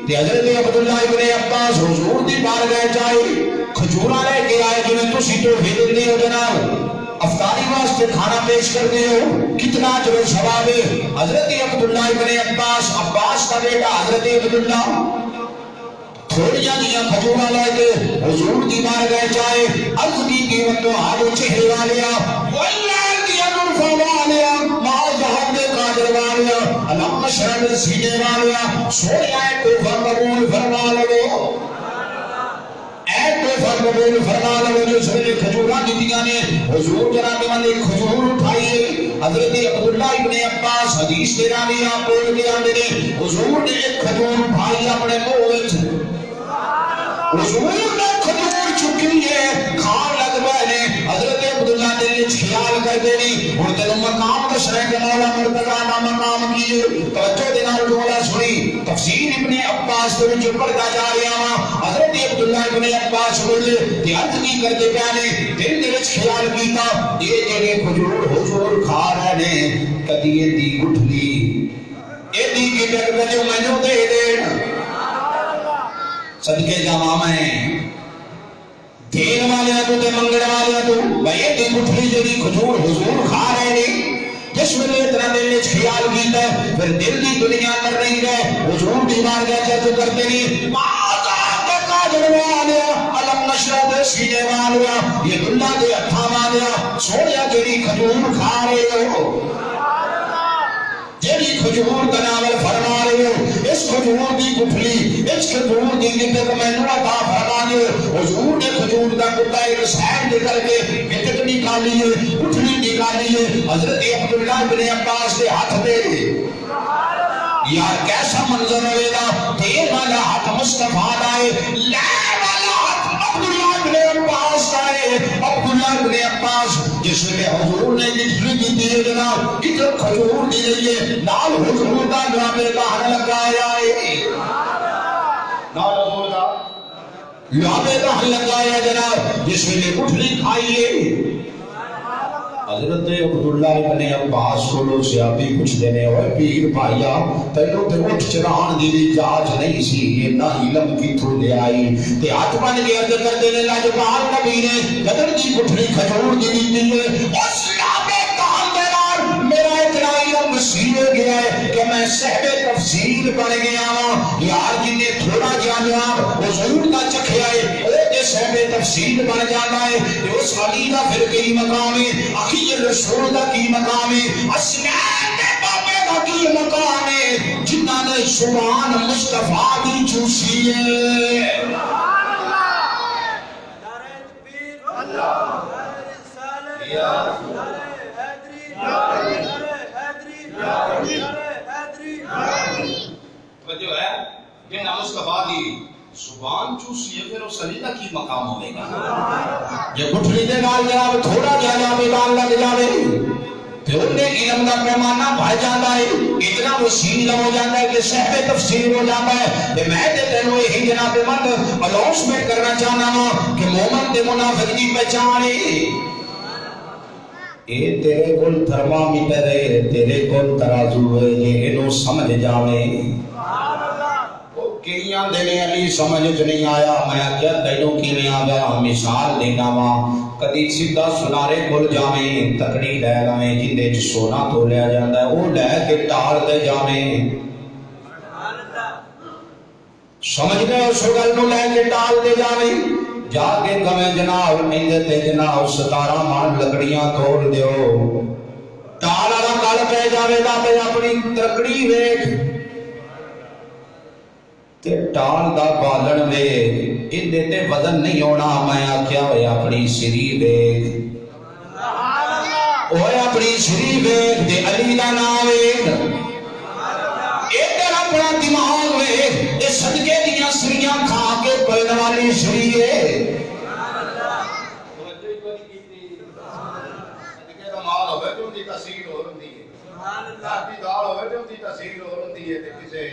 تے حضرت عبداللہ ابن عباس حضور دی بارگاہ جائے کھجورا لے کے آئے جنہیں تسی تو بھیج دے ہو جناب افطاری واسطے کھانا پیش کرتے ہو کتنا اجر و ثواب ہے حضرت عبداللہ ابن عباس کا بیٹا حضرت عبداللہ تھوڑیاں دیا کھجورا لے کے حضور دی بارگاہ جائے عرض کی قیمت تو آلو چہرے والیا واللہ دیا نرفا والیا معاذہم دے قادر والیا علم شرم سینے والیا سوڑیا ہے تو فرمون فرما لگو اے تو فرمون فرما لگو جو سوڑے کھجورا دیتیاں نے حضور جناب من ایک کھجور اٹھائیے حضرت عبداللہ ابن عباس حدیث کے راوی آپ بول کے آنے نے حضور نے ایک کھجور اٹھائی اپنے منہ حضور نے کھجور چکی ہے کھان لگ بینے حضرت عبداللہ نے خیال کر دینی اور تینوں مقام تشریح کے مولا مرتضی نہ مقام کیے توجہ دینا مولا سنی تفسیر ابن عباس کے وچ پڑھتا جا رہا ہوں حضرت عبداللہ ابن عباس بولے کہ عرض کی کرتے پیانے دل دے وچ خیال کیتا یہ جڑے کھجور حضور کھا رہے نے کدی دی گٹھلی اے دی کی ڈگ وچ مینوں دے دین صدقے جاواں میں دین والے تو تے منگڑ والے تو بھائی دی گٹھلی جڑی کھجور حضور کھا رہے نے جس ویلے اتنا دل وچ خیال کیتا پھر دل دی دنیا کر رہی ہے حضور دی بارگاہ چ کرتے نہیں ماذا قادر والیا علم نشرت سینے والیا یہ اللہ دے ہتھاں والیا سونیا جڑی کھجور کھا رہے ہو جیڑی کھجور کا ناول فرما رہے ہو اس کھجور دی گٹھلی اس کھجور دی گٹک میں نوڑا تا فرما دے حضور نے کھجور کا گٹا ایک سائن دے کر کے گٹک نکالی ہے گٹھلی نکالی ہے حضرت عبداللہ ابن عباس کے ہاتھ دے یار کیسا منظر ہوئے گا تیر والا ہاتھ مصطفیٰ آئے لے والا ہاتھ عبداللہ ابن عباس آئے عبداللہ ابن عباس جس میں حضور نے گٹھلی کی دیئے جناب ادھر کھجور دی رہی ہے نال حضور کا نامے کا ہر لگایا ہے نال حضور کا نامے کا ہر لگایا جناب جس میں گٹھلی کھائیے حضرت عبداللہ ابن عباس کو لو سیابی کچھ دینے ہوئے پیر بھائیا تینوں تے اٹھ چران دی جاج نہیں سی یہ نہ علم کی تو لے آئی تے ہاتھ بن کے عرض کر دینے لاجوال نبی نے جدر دی گٹھلی کھجور دی دی ہے اس لابے کہاں دینا میرا اتنا علم مسیح گیا ہے کہ میں صحب تفسیر بن گیا ہوں یار جی نے تھوڑا جانیاب حضور کا چکھیا ہے او کے صحب تفسیر بن جانا ہے کہ اس علیدہ پھر کئی مقام ہے اخیر رسول کا کی مقام ہے اسنان کے بابے کا کی مقام ہے جنہ نے سبحان مصطفیٰ بھی چوسی ہے جو ہے کہ نام مصطفیٰ کی سبحان چوسی ہے پھر وہ سلیدہ کی مقام ہوئے گا یہ گٹھلی دے نال جناب تھوڑا جانا میدان لگ جاوے پھر انہیں علم کا پیمانہ بھائی جاتا ہے اتنا وسیع علم ہو جاتا ہے کہ صحب تفسیر ہو جاتا ہے کہ میں تے تینوں یہی جناب مند اناؤنسمنٹ کرنا چاہنا ہوں کہ مومن تے منافق دی پہچان ہے اے تیرے کول تھرمامیٹر ہے تیرے کول ترازو ہے یہ انہوں سمجھ جاوے کئیاں دینے علی سمجھ نہیں آیا میں کیا دینوں کی نہیں آگیا مثال دینا ماں کدی سیدھا سنارے کھل جامیں تکڑی لے گامیں جندے چ سونا تو لیا جاندہ ہے وہ لے کے ٹار دے جامیں سمجھ گئے اس گل نو لے کے ٹال دے جامیں جا کے گمیں جناب اندے تے جناب 17 مان لکڑیاں توڑ دیو ٹال آرہ کال پہ جاوے دا پہ اپنی تکڑی ویکھ تے ٹال دا بالن وے ان دیتے وزن نہیں ہونا. میں آکھیا ہوئے اپنی سری دیکھ, اوے اپنی سری دیکھ تے علی دا نام ویکھ, ادھر اپنا دماغ ویکھ, اے صدقے دیاں سریاں کھا کے پلن والی سری ہے. صدقے دا مال ہوئے تو ان دی تحصیل ہو رہی ہے, ذاتی دار ہوئے تو ان دی تحصیل ہو رہی ہے. کسے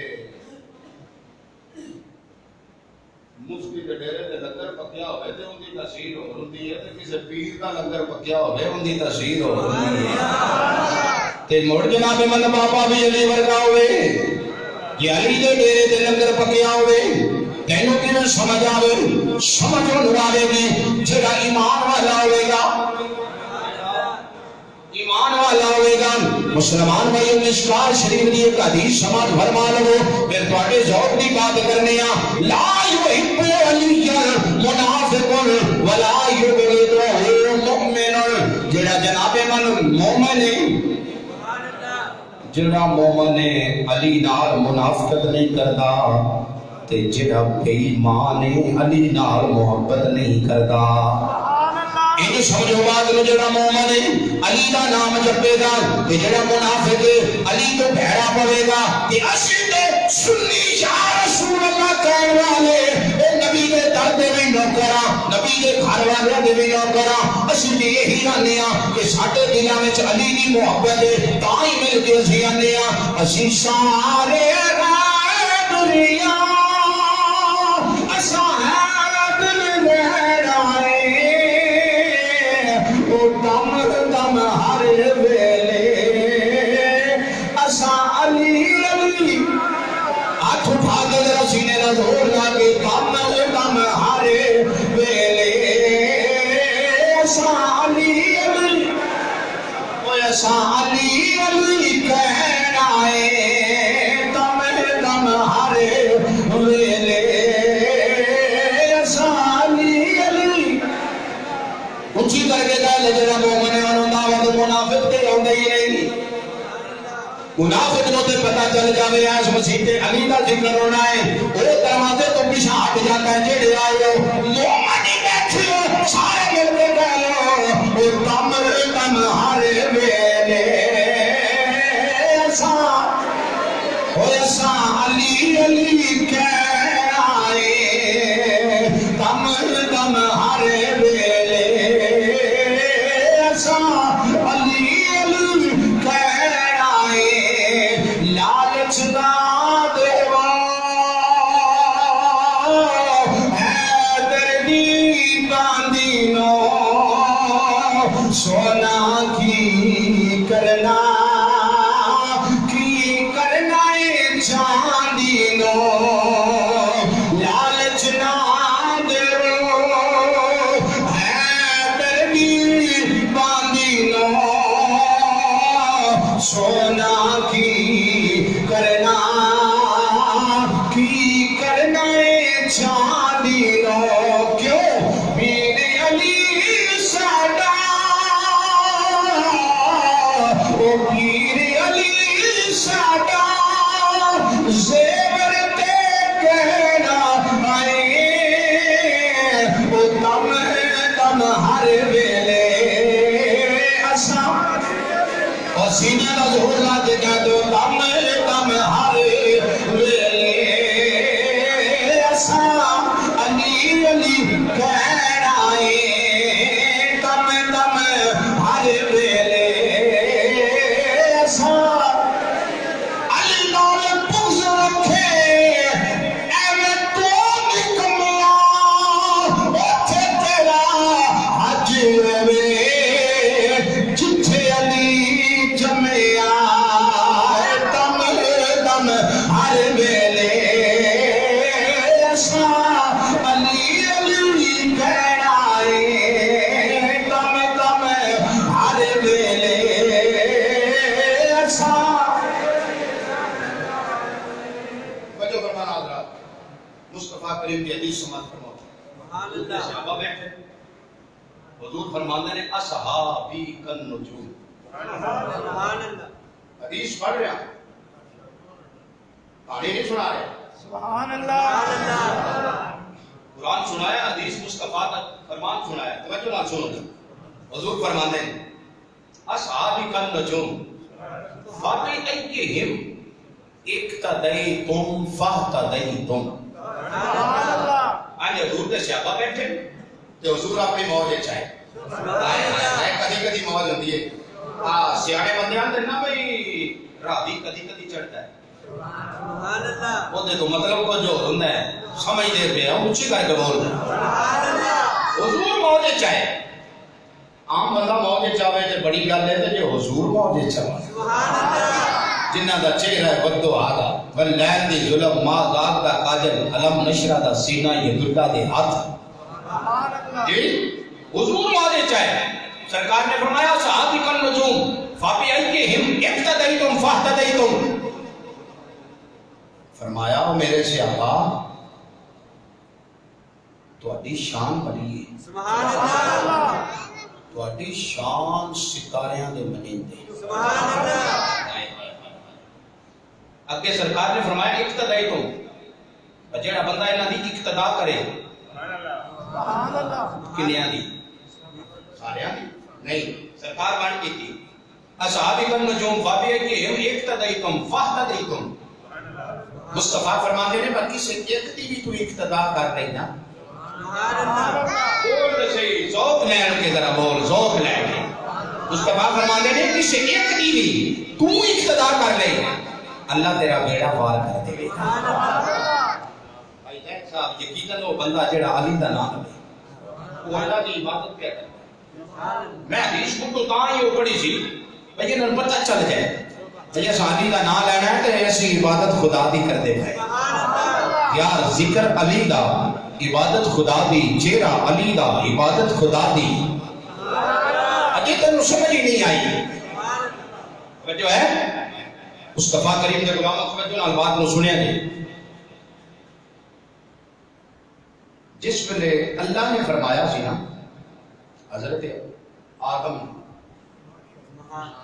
مفتی کے ڈیرے تے لنگر پکیا ہوئے تے ان دی تحصیل ہو رہی ہے, تے کسے پیر دا لنگر پکیا ہوئے ان دی تحصیل ہو رہی ہے. تے مڑ جناب من بابا بھی علی ورگا ہوئے, یہ علی دے ڈیرے تے لنگر پکیا ہوئے, تینوں کی میں سمجھ آوے, سمجھ آوے گی. جڑا ایمان والا ہوئے گا, ایمان والا ہوئے گا, مسلمان بھائی مشکار شریف دی ایک حدیث سماعت فرما لو, پھر تواڈے ذوق دی بات کرنے ہیں. لا یحب علی منافق ولا یبغض مؤمن. جڑا جناب من مومن ہے, جڑا مومن ہے علی نال منافقت نہیں کردا, تے جڑا بے ایمان ہے علی نال محبت نہیں کردا. یہ سمجھو بات نو, جڑا مومن ہے علی دا نام جپے گا, تے جڑا منافق ہے علی تو بھیڑا پڑے گا. تے اسی تے سنی یا رسول اللہ کہنے والے, اے نبی دے در دے بھی نوکراں, نبی دے گھر والے دے بھی نوکراں, اسی تے یہی آنے ہاں کہ ساڈے دلاں وچ علی دی محبت ہے, تاں ہی مل کے اسی آنے ہاں اسی سارے دنیا اساں دل بہرائے, دم دم ہر ویلے اساں علی علی. ہاتھ اٹھا کے ذرا سینے کا زور لا کے, دم دم ہر ویلے اساں علی علی, اوے اساں علی علی کہنا ہے, دم دم ہر ویلے اساں علی علی. اچھی کر کے گل جڑا مومن ہے انہوں دعوت منافق تے آਉਂدا ہی نہیں. منافق نو تے پتہ چل جاوے اس مسیح تے علی دا ذکر ہونا ہے, وہ دروازے تو پیچھے ہٹ جاتا ہے. جڑے آئے ہو مومن ہی بیٹھے ہو, سارے مل کے کہہ لو او دم دم ہر ویلے اساں, او اساں علی علی کہنا ہے, دم دم ہر ویلے علی علی کہنا ہے. لالچ دا دیوا حیدر دی باندی نو, سونا کی کرنا ہے چاندی نو. لالچ نہ سونا کی کرنا چاندی نو. کیوں میرے علی ساڈا, او میرے علی ساڈا زیور تے کہنا آئے, او دم دم ہر ویلے اساں, اور سینہ کا زہور لا کے کہہ دو دم دم ہر ویلے اساں علی علی کہنا ہے, دم دم ہر ویلے اساں علی نال بغض رکھے. ایویں تو نکمیا اوتھے تیرا حج وے, جتھے علی جمیا, دم دم ہر ویلے اساں علی علی کہنا ہے, دم دم ہر ویلے اساں. بچو فرمانا حضرات, مصطفیٰ کریم کی حدیث سماعت فرماؤ. سبحان اللہ. صحابہ بیٹھے, حضور فرماتے ہیں اصحابی کن نجوم. سبحان اللہ. حدیث پڑھ رہے ہیں, کہانی نہیں سنا رہے. سبحان اللہ. قرآن سنایا، حدیث مصطفیٰ کا فرمان سنایا. توجہ نال سنو جی. حضور فرماتے ہیں اصحابی کالنجوم فبأيهم اقتديتم فاهتديتم. آج حضور کے صحابہ بیٹھے تو حضور اپنی موج چاہے کدی کدی موج ہوتی ہے. سیاڑے بندے آتے نا بھائی راوی کدی کدی چڑھتا ہے وہ تو مطلب کو جو ہوتا ہے سمجھ دے پہ اونچی کر کے بول رہا حضور موج چاہے. عام بندہ موج چاہے تو بڑی گل ہے جو حضور موج چاہے جنہ دا چہرہ ہے بدو آدھا واللیل دی ظلم ما غاب دا قاجل علم نشرہ دا سینہ یہ دردہ دے ہاتھ. جی حضور موج چاہے. سرکار نے فرمایا صحابی کالنجوم فبأيهم اقتديتم فاهتديتم. فرمایا میرے صحابہ تہاڈی شان بڑی ہے. سبحان اللہ. تہاڈی شان ستاریاں دے منیندے. سبحان اللہ. اگے سرکار نے فرمایا اقتدیتم جڑا بندہ انہاں دی اقتدا کرے. سبحان اللہ. کنیاں دی؟ ساریاں دی نہیں. سرکار بان کیتی اصحابی کالنجوم فبأيهم اقتديتم فاهتديتم. مصطفیٰ فرماتے ہیں باقی سے ایک دی بھی تو اقتدا کر رہی نا. بول تو صحیح ذوق لے کے ذرا بول ذوق لے کے. مصطفیٰ فرماتے ہیں کسی ایک دی بھی تو اقتدا کر رہی اللہ تیرا بیڑا پار کر دے گا. بھائی جان صاحب یقیناً وہ بندہ جڑا علی دا نام لے وہ اللہ کی عبادت پہ کرتا. میں حدیث کو تاں ہی پڑھی سی بھئی انہوں پتہ چل جائے بھئی علی دا نام لینا ہے تو ایسی عبادت خدا دی کر دے گا. یار ذکر علی دا عبادت خدا دی چہرہ علی دا عبادت خدا دی اجے تینوں سمجھ ہی نہیں آئی. جو ہے مصطفیٰ کریم نے غلام توجہ نال بات نو سنیا جی. جس ویلے اللہ نے فرمایا سی نا حضرت آدم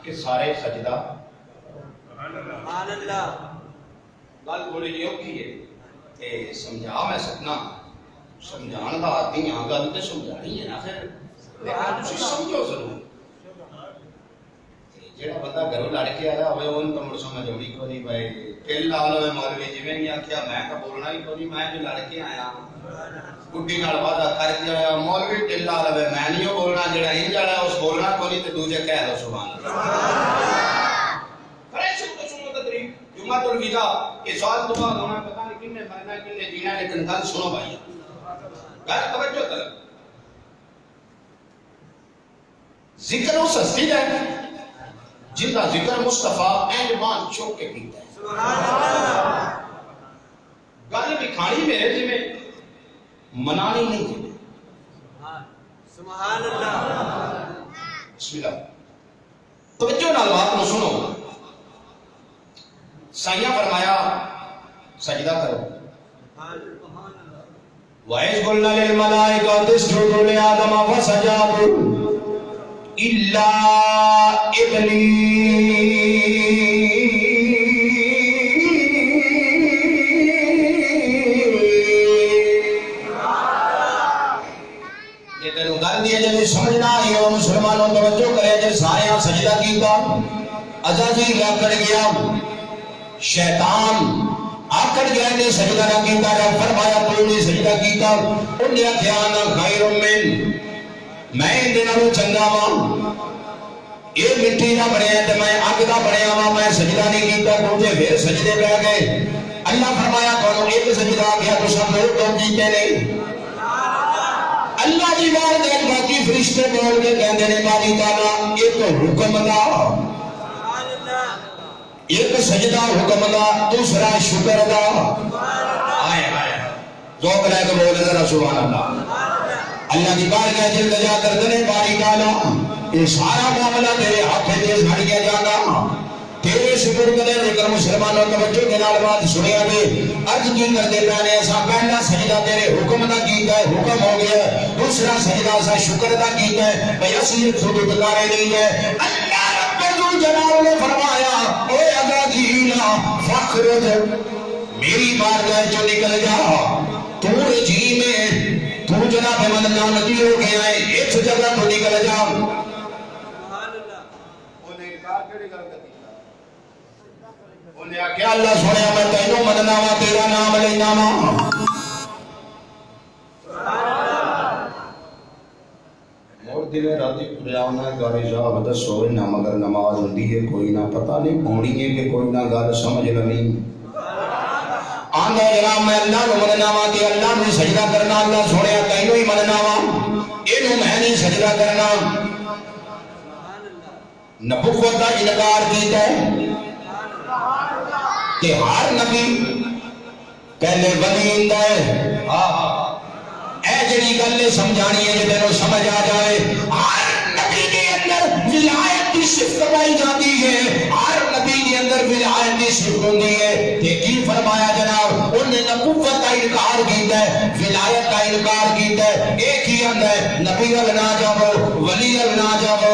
کہ سارے سجدہ سبحان اللہ. گل تھوڑی جی اوکھی ہے کہ سمجھا میں سکنا سمجھان دا آدمی ہاں گل تے سمجھانی ہے نا پھر لیکن تسی سمجھو ضرور. جڑا بندہ گھروں لڑ کے آیا ہوئے ان تو مڑ سمجھ آئی کو نہیں بھائی دل لا لو مولوی جی میں آخیا میں تو بولنا ہی کو نہیں میں جو لڑ کے آیا بڈی نال وعدہ کر کے آیا مولوی دل لا لو میں نہیں بولنا جڑا انج والا اس بولنا کو نہیں تے دوجے کہہ لو سبحان اللہ. کرے شروع تدریب جمعہ الوداع اس سال تو بعد ہونا پتہ نہیں کنے مرنا کنے جینا لیکن گل سنو بھائی گل توجہ کرو. ذکر اس ہستی ہے جن کا ذکر مصطفیٰ اینڈمان چوک کے پیتا ہے. سبحان اللہ. گل بھی کھانی میرے جی میں منانی نہیں جی. سبحان اللہ. بسم اللہ. توجہ نال بات کو سنو. سائیاں فرمایا سجدہ کرو. وَإِذْ قُلْنَا لِلْمَلَائِكَةِ اسْجُدُوا لِآدَمَ فَسَجَدُوا إِلَّا سمجھنا ہی ہو مسلمانوں توجہ کرے جب سارے سجدہ کیتا عزازیل آکڑ گیا شیطان آکڑ گیا نے سجدہ نہ کیتا رب فرمایا تو نے سجدہ کیتا انہیں اتیانا خیر من میں دنوں چنگا ماں یہ مٹی نہ بڑھے ہیں تو میں آگ دا بڑھے آماں میں سجدہ نہیں کیتا مجھے پھر سجدے پہ گئے. اللہ فرمایا تو ایک سجدہ کیا تو سب لوگ تو کیتے نہیں. اللہ جی بار دے باقی فرشتے بول کے کہندے نے باری تعالیٰ یہ تو حکم دا ایک سجدہ حکم دا دوسرا شکر دا. آئے آئے ذوق لے کے بولے ذرا سبحان اللہ. اللہ کی بارگاہ جلد جا کر دنے باری تعالیٰ یہ سارا معاملہ تیرے ہاتھ میں ساڑ گیا جانا تیرے شکر کرے لیکن مسلمانوں توجہ کے نال بات سنیا دے عرض کی کر دے پہلے ایسا پہلا سجدہ تیرے حکم دا کیتا ہے حکم ہو گیا دوسرا سجدہ ایسا شکر دا کیتا ہے بھئی اصلیت خود اتکارے نہیں ہے. اللہ رب جلال نے فرمایا اے اگا جیلا فخرج میری بارگاہ جو نکل جا تو رجیم میں تو جناب من لعنتی ہو گیا ہے اس جگہ تو نکل جا انہیں آکھیا اللہ سونے میں تینوں مننا وا تیرا نام لینا وا دن راتی پریاونا گاڑی صاحب دسو نہ مگر نماز ہوندی ہے کوئی نہ پتہ نہیں ہونی ہے کہ کوئی نہ گل سمجھ نہیں آندا جناب میں اللہ نو مننا وا تے اللہ نو سجدہ کرنا اللہ سونے تینوں ہی مننا وا اینو میں نہیں سجدہ کرنا نبوت دا انکار کیتا ہے کہ ہر نبی پہلے ولی ہوندا ہے اے جڑی گل سمجھانی ہے جے تینوں سمجھ آ جائے ہر نبی کے اندر ولایت کی صفت پائی جاتی ہے ہر نبی کے اندر ولایت کی صفت ہوتی ہے تے کی فرمایا جناب انہیں نبوت کا انکار کیتا ہے ولایت کا انکار کیتا ہے ایک ہی آندا ہے نبی ال نہ جاؤ ولی ال نہ جاؤ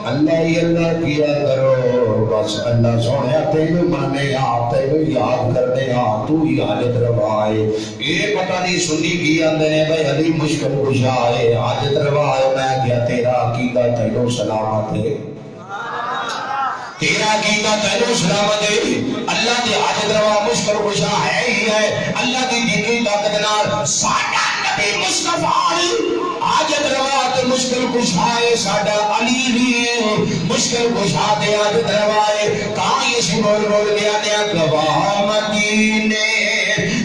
اللہ ہی اللہ کیا کرو بس اللہ سونے تینوں مانے تینوں یاد کرنے تو ہی حاجت روائے یہ پتہ نہیں سنی کی آندے نے بھائی علی مشکل کشا ہے حاجت روائے میں کیا تیرا عقیدہ تینوں سلامت ہے تیرا عقیدہ تینوں سلامت ہے اللہ دی حاجت روا مشکل کشا ہے ہی ہے اللہ دی دینی طاقت نال ساڈا نبی مصطفی حاجت روا تے مشکل کشا ہے ساڈا علی بھی مشکل کشا تے حاجت روا ہے کہاں یہ سی بول بول گیا نے گواہ مدینے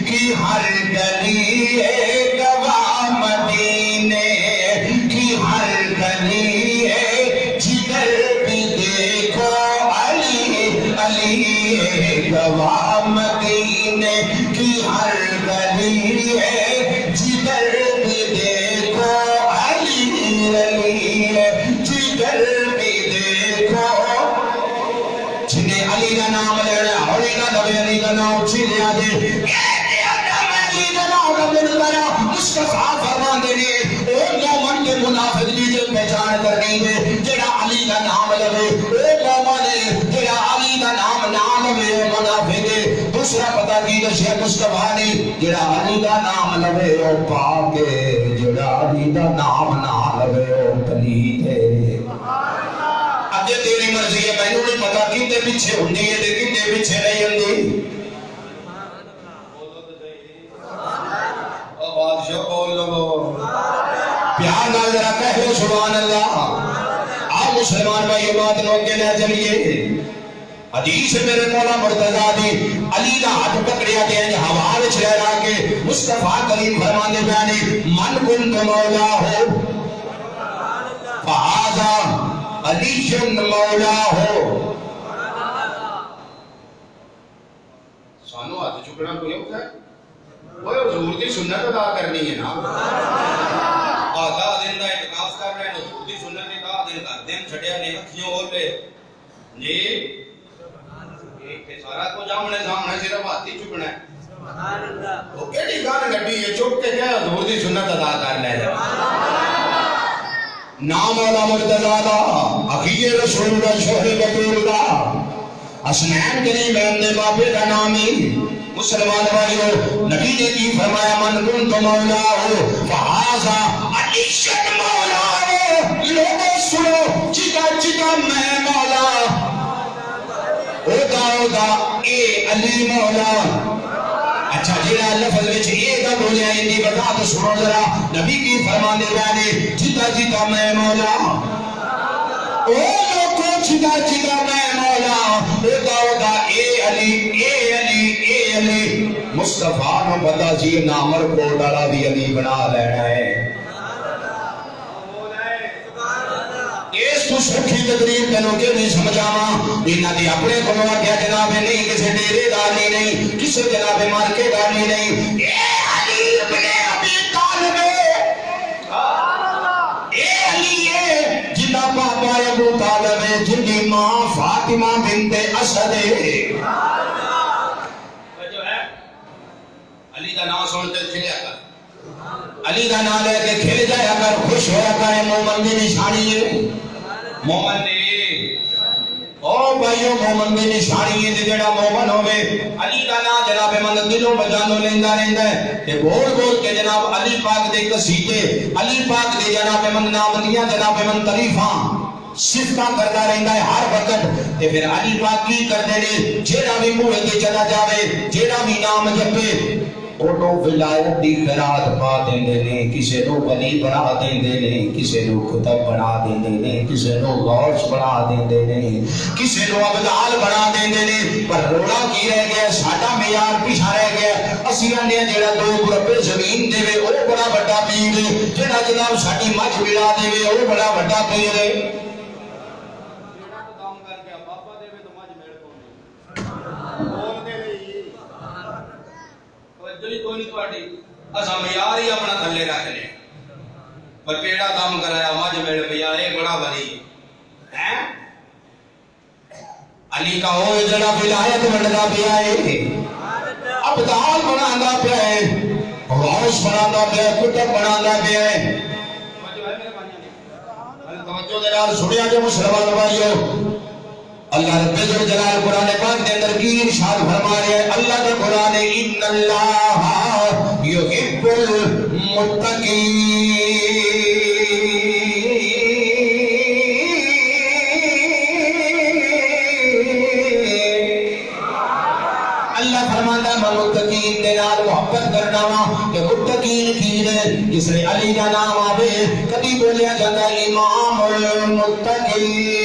کی ہر گلی ہے گواہ مدینے کی ہر گلی ہے جدھر بھی دیکھو علی گواہ مدینے کی ہر گلی ہے جدھر بھی دیکھو علی جدھر بھی دیکھو جنہیں علی کا نام لینا ہولی کا دبے علی کا نام چھلیا دے مصطفیٰ فرمان دے اے مومن کے منافق دی جو پہچان کرنی ہے جڑا علی کا نام لے اے مومن جڑا علی کا نام نہ لے منافق ہے دوسرا پتہ کی دسیا مصطفیٰ نے جڑا علی کا نام لے او پاک ہے جڑا علی کا نام نہ لے او پلید ہے اب یہ تیری مرضی ہے مینوں نہیں پتہ کتے پیچھے ہوندی ہے تے کتے پیچھے نہیں ہوندی بادشاہ بول لو پیار نال ذرا کہہ لو سبحان اللہ آپ مسلمان بھائی بات لوگ کے لے چلیے حدیث میرے مولا مرتضیٰ دی علی دا ہاتھ پکڑیا تے انج ہوا وچ لہرا کے مصطفیٰ کریم فرماندے بیان من کنت مولا ہو فہذا علی مولا ہو سانو ہاتھ چکنا کوئی ہوتا ہے وہ حضور دی سنت ادا کرنی ہے نا آدھا دن دا اعتکاف کر رہے ہیں حضور دی سنت ادا دن کر دن چھڈیا نے اکھیوں کھول لے جی ایک سارا کو جامنے سامنے صرف ہاتھ ہی چکنا ہے سبحان اللہ وہ کیڑی گل گڈی ہے چپ کے کہہ حضور دی سنت ادا کر لے نام مولا مرتضیٰ دا اخی رسول اللہ شوہر بطول دا اسنین کریم اپنے باپے کا نام ہی مسلمان بھائیو نبی نے کی فرمایا من کنت مولا ہو فہذا علی مولا ہو لوگوں سنو چکا چکا میں مولا ہوگا اے علی مولا اچھا جیڑا لفظ وچ اے دا بولیا اندی بتا تو سنو ذرا نبی کی فرمان دے بیانے چکا چکا میں مولا او لوگوں چکا چکا میں مولا ہوگا اے علی اے علی اے علی مصطفیٰ نو پتا سی نامر کو ڈالا دی علی بنا لینا ہے اس تو سکھی تقریر کنو کہ نہیں سمجھاما انہاں دی اپنے کو کیا جناب نہیں کسی ڈیرے داری نہیں کسی جناب مارکے داری نہیں اے علی ابن ابی طالب اے علی ہے جنہ پاپا ابو طالب ہے جنی ماں فاطمہ بنت اسد ہے علی دا نام سنتے کھلیا کر علی دا نام لے کے کھل جایا کر خوش ہویا کر مومن کی نشانی ہے مومن نے او بھائیو مومن دی نشانی ہے جڑا مومن ہوے علی دا نام جناب من دلوں بجانو لیندا رہندا ہے تے بول بول کے جناب علی پاک دے قصیدے علی پاک دے جناب من نام دیاں جناب من تعریفاں صفتاں کردا رہندا ہے ہر وقت تے پھر علی پاک کی کردے نے جیڑا بھی منہ تے چلا جاوے جیڑا بھی نام جپے اوٹو ولایت دی خیرات پا دیندے نے کسے نو ولی بنا دیندے نے کسے نو خطب بنا دیندے نے کسے نو غوث بنا دیندے نے کسے نو ابدال بنا دیندے نے پر روڑا کی رہ گیا ساڈا معیار پیچھے رہ گیا اسی نے جڑا دو مربع زمین دے وے او بڑا بڑا پیر ہے جڑا جناب ساڈی مجھ ملا دے وے او بڑا بڑا پیر ہے جڑا کام کر کے بابا دے وے تو مجھ میل کو نہیں بول دے جلی کوئی نہیں تواڈی اسا معیار ہی اپنا تھلے رکھ لے پر کیڑا کام کرایا مجھ میل پیا اے بڑا ولی ہے علی کا او جڑا ولایت بندا پیا اے ابدال بنانا پیا ہے غوث بنانا پیا ہے کتب بنانا پیا ہے توجہ دے نال سنیا جو مسلمان بھائیو اللہ رب الجلال قرآن پاک کے اندر کی ارشاد فرما رہے ہیں اللہ کا قرآن ان اللہ یحب المتقین اللہ فرماتا ہے متقین دے نال محبت کرنا وا کہ متقین کی نے جس نے علی کا نام آوے کبھی بولیا جاتا ہے امام المتقین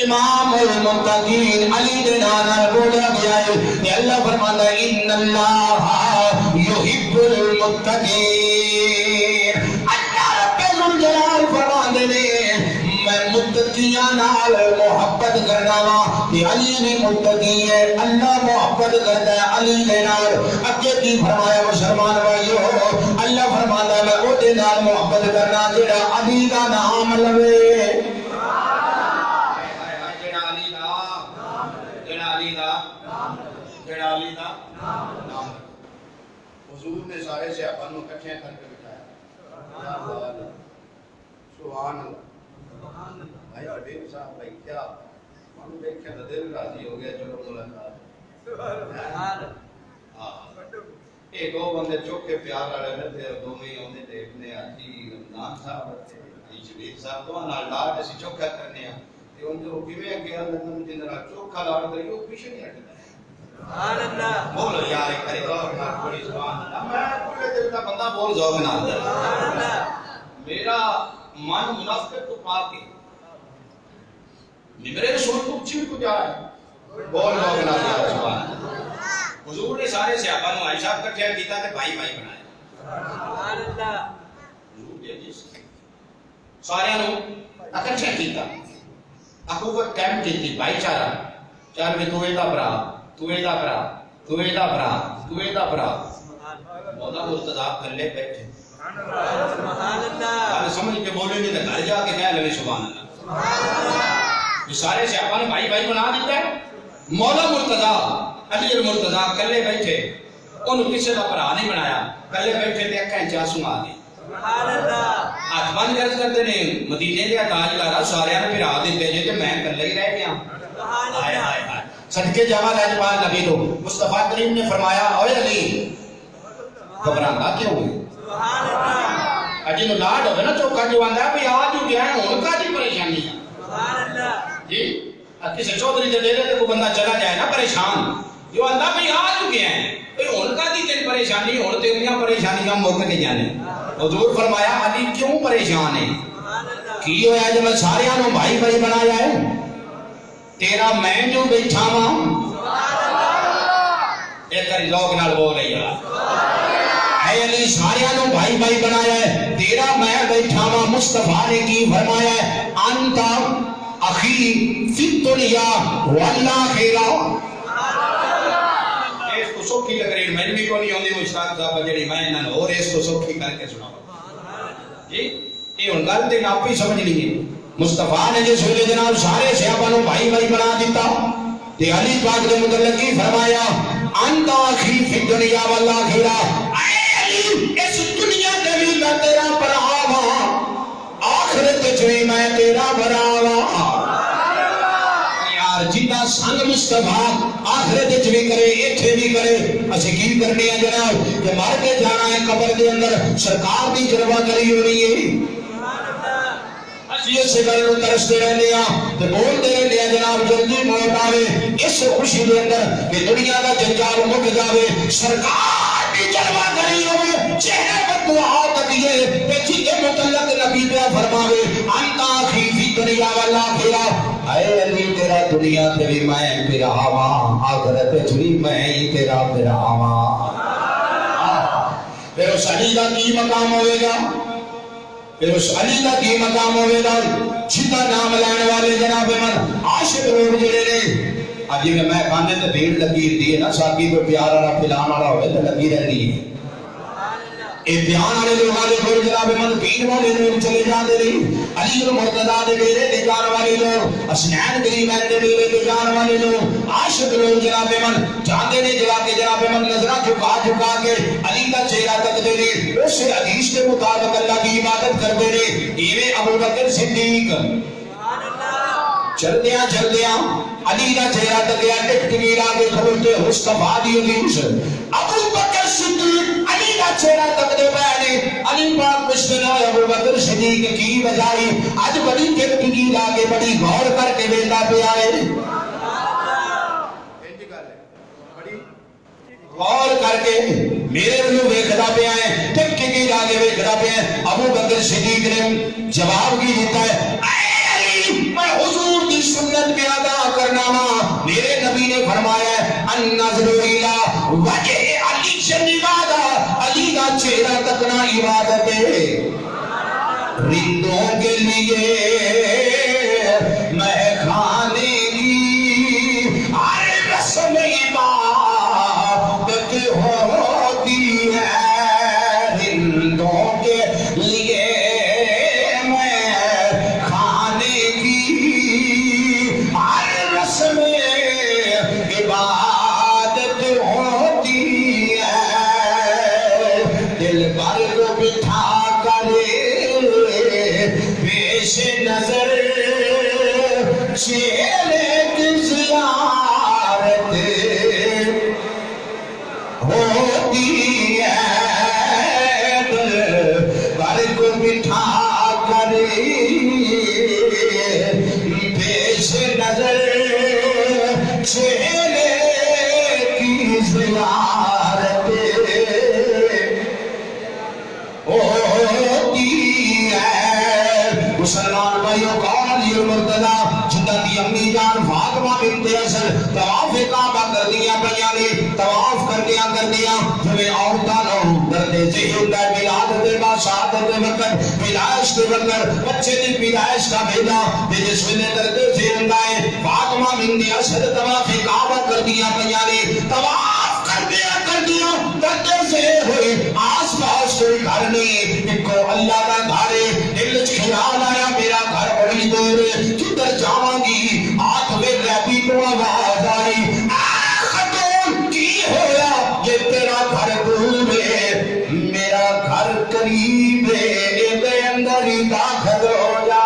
امام المتقین علی دے نام بولا گیا ہے کہ اللہ فرماتا ہے ان اللہ یحب المتقین اللہ رب الجلال فرماتے ہیں میں متقیاں نال محبت کرنا وا کہ علی بھی متقی ہے اللہ محبت کرتا ہے علی دے نال اگے کی فرمایا مسلمان بھائیو اللہ فرماتا ہے میں او دے نال محبت کرنا جڑا علی دا نام لوے حضور نے سارے صحابہ نو اکٹھے کر کے بٹھایا سبحان اللہ بھائی حبیب صاحب بھائی کیا من دیکھے تو دل راضی ہو گیا چلو ملاقات سبحان یہ دو بندے چوکھے پیار والے رہتے دو میں ہوندے دیکھنے آجی رمضان صاحب تے شبیر صاحب تو نال لاڈ اسی چوکھا کرنے ہیں تے ان جو کیویں اگے اللہ جن نال چوکھا لاڈ کری او پیچھے نہیں ہٹدا سبحان اللہ بولو یار کرے ذوق نال بولی سبحان اللہ میں پورے دل دا بندہ بول ذوق نال سبحان اللہ میرا من منافقت تو پاک ہے میرے رسول کو چیز کو جا ہے بول ذوق نال سبحان اللہ حضور نے سارے صحابہ نو عائشہ اکٹھے کیتا تے بھائی بھائی بنایا سبحان اللہ حضور نے جس سارے نو اکٹھے کیتا اخوت قائم کیتی بھائی چارہ چار میں تو دا برا تو دا برا تو دا برا تو دا برا مولا مرتضی کلے بیٹھے سبحان اللہ آپ سمجھ کے بولے نہیں تو گھر جا کے کہہ لے سبحان اللہ یہ سارے صحابہ نے بھائی بھائی بنا دیتا ہے مولا مرتضی علی المرتضی کلے بیٹھے انہوں کسی کا بھرا نہیں بنایا کلے بیٹھے تے اکھیں چاسوں آ گئی سبحان اللہ ہاتھ بند کرتے نے مدینے دے تاجدار سارے نے پھرا دیتے جے کہ میں کلے ہی رہ گیا سبحان اللہ صدقے جاوا لاجپال نبی کو مصطفیٰ کریم نے فرمایا اے علی گھبرانا کیوں ہے سبحان اللہ اجی نو لاڈ ہوے نا چوکا جو آندا ہے آج جو گیا ہے ہن کا دی پریشانی ہے سبحان اللہ جی کسی چودھری دے ڈیرے تے کو بندہ چلا جائے نا پریشان جو آندا بھئی آج جو گیا ہے اے ہن کا دی تیری پریشانی ہن تیریاں پریشانیاں مک کے جانے حضور فرمایا علی کیوں پریشان ہے سبحان اللہ کی ہویا جے میں سارے نو بھائی بھائی بنایا ہے تیرا میں جو بیٹھا ہاں سبحان اللہ ایک کری ذوق نال بول رہی ہے اے علی سارے نو بھائی بھائی بنایا ہے تیرا میں بیٹھا ہاں مصطفیٰ نے کی فرمایا ہے انت اخی فی الدنیا والآخرہ اس کو سوکھی تقریر میں بھی کو نہیں ہوندی وہ استاد صاحب جڑی میں انہاں اور اس کو سوکھی کر کے سناؤں جی یہ ہن گل تے آپ ہی سمجھ لیے مصطفیٰ نے جس ویلے جناب سارے صحابہ نو بھائی بھائی بنا دیتا تے علی پاک دے متعلق کی فرمایا انت اخی فی الدنیا والآخرہ اے علی اس دنیا دے وچ میں تیرا بھرا ہاں بھی میں تیرا براوا یار جنہ سنگ مصطفیٰ آخرت بھی کرے ایتھے بھی کرے اسی کی کرنی ہے جناب کہ مر کے جانا ہے قبر دے اندر سرکار دی جلوہ کری ہونی ہے اسی اس گل نوں ترستے رہنے تے بولتے رہنے جناب جلدی موت آوے اس خوشی دے اندر کہ دنیا دا جنجال مک جاوے سرکار دی جلوہ کری ہوے چہرے پر دعا تکیے تے جی کے متعلق نبی پہ فرماوے انتا فی دنیا والآخرہ اے علی تیرا دنیا تے بھی میں تیرا آواں آخرت وچ بھی میں ہی تیرا آواں پھر اس علی دا کی مقام ہوئے گا پھر اس علی دا کی مقام ہوئے گا جتا نام لینے والے جناب من عاشق لوگ جڑے نے اب یہ میں کھانے تے بھیڑ لگی دی ہے نا ساکی کوئی پیار والا پھلان والا ہوئے تے لگی رہتی ہے اے بیان والے لوگ آلے پھر جناب من پیر والے لوگ چلے جاندے نہیں علی المرتضیٰ دے ڈیرے لے جان والے لوگ حسنین گریبین دے ڈیرے لے جان والے لوگ عاشق لوگ جناب من جاندے نے جلا کے جناب من نظرہ جھکا کے علی کا چہرہ تک دے نے اس حدیث کے مطابق اللہ کی عبادت کر دے نے ایویں ابو بکر صدیق چل دیاں علی کا چہرہ تک گیا ٹک ٹکیر آگے کھولتے مصطفیٰ دی حدیث ابو بکر صدیق علی کا چہرہ تک دے بیانے علی پاک مشکل ہے ابو بکر صدیق کی بجائی آج بڑی ٹک ٹکیر آگے بڑی غور کر کے بیٹا پہ آئے غور کر کے میرے لوگ ویکھدا پہ آئے ٹک ٹکیر آگے ویکھدا پہ آئے ابو بکر صدیق نے جواب کی دیتا ہے میں حضور کی سنت میں ادا کرنا ہوں میرے نبی نے فرمایا ہے النظر الی وجہ علی عبادت علی کا چہرہ تکنا عبادت ہے رندوں کے لیے میں کھانے کی ہر رسم عبادت ہوتی ہے رندوں کے لیے عبادت ہوتی ہے دل پر کو بٹھا کر پیش نظر چہرے کی زیارت ہوتی ہے دل پر کو بٹھا کر پیش نظر چہرے کی زیارت ہوتی ہے مسلمان بھائیوں کون علی المرتضیٰ جدہ دی امی جان فاطمہ بنت اسد طواف کعبہ کر دیا پیا نے طواف کر دیا جویں عورتاں نوں درد ذہن دا ولادت دے بعد شہادت دے وقت پیدائش دے وقت بچے دی پیدائش کا بھیجا تے جس ویلے درد ذہن دا ہے فاطمہ بنت اسد طواف کعبہ کر دیا پیا نے طواف کر دیا درد سے ہوئی آس پاس کوئی گھر نہیں ایکو اللہ کا گھر دل وچ خیال آیا میرا گھر بڑی دور کدھر جاواں گی ہاتھ ویکھ ربی تو آواز آئی خاتون کی ہویا یہ تیرا گھر دور ہے میرا گھر قریب ہے دے اندر ہی داخل ہو جا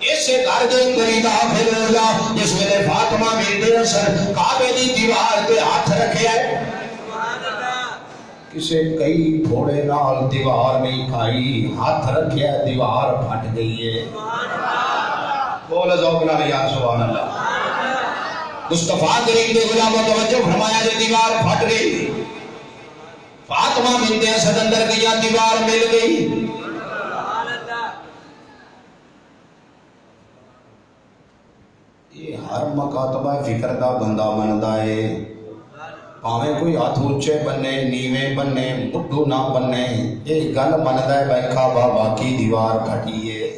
اسے گھر دے اندر ہی داخل ہو جا جس ویلے فاطمہ بنت اسد کعبے دی دیوار تے ہاتھ رکھے ہے کسے کئی پھوڑے نال دیوار نہیں کھائی ہاتھ رکھیا دیوار پھٹ گئی ہے بول ذوق نال یا سبحان اللہ مصطفیٰ کریم نے غلاموں توجہ فرمایا کہ دیوار پھٹ گئی فاطمہ بنت اسد اندر گیا دیوار مل گئی یہ ہر مکاتبہ فکر دا بندہ بندا ہے پاویں کوئی ہاتھ اونچے بننے نیویں بننے بڈھو نہ بننے یہ گل مندا ہے بیٹھا بابا کی دیوار پھٹی ہے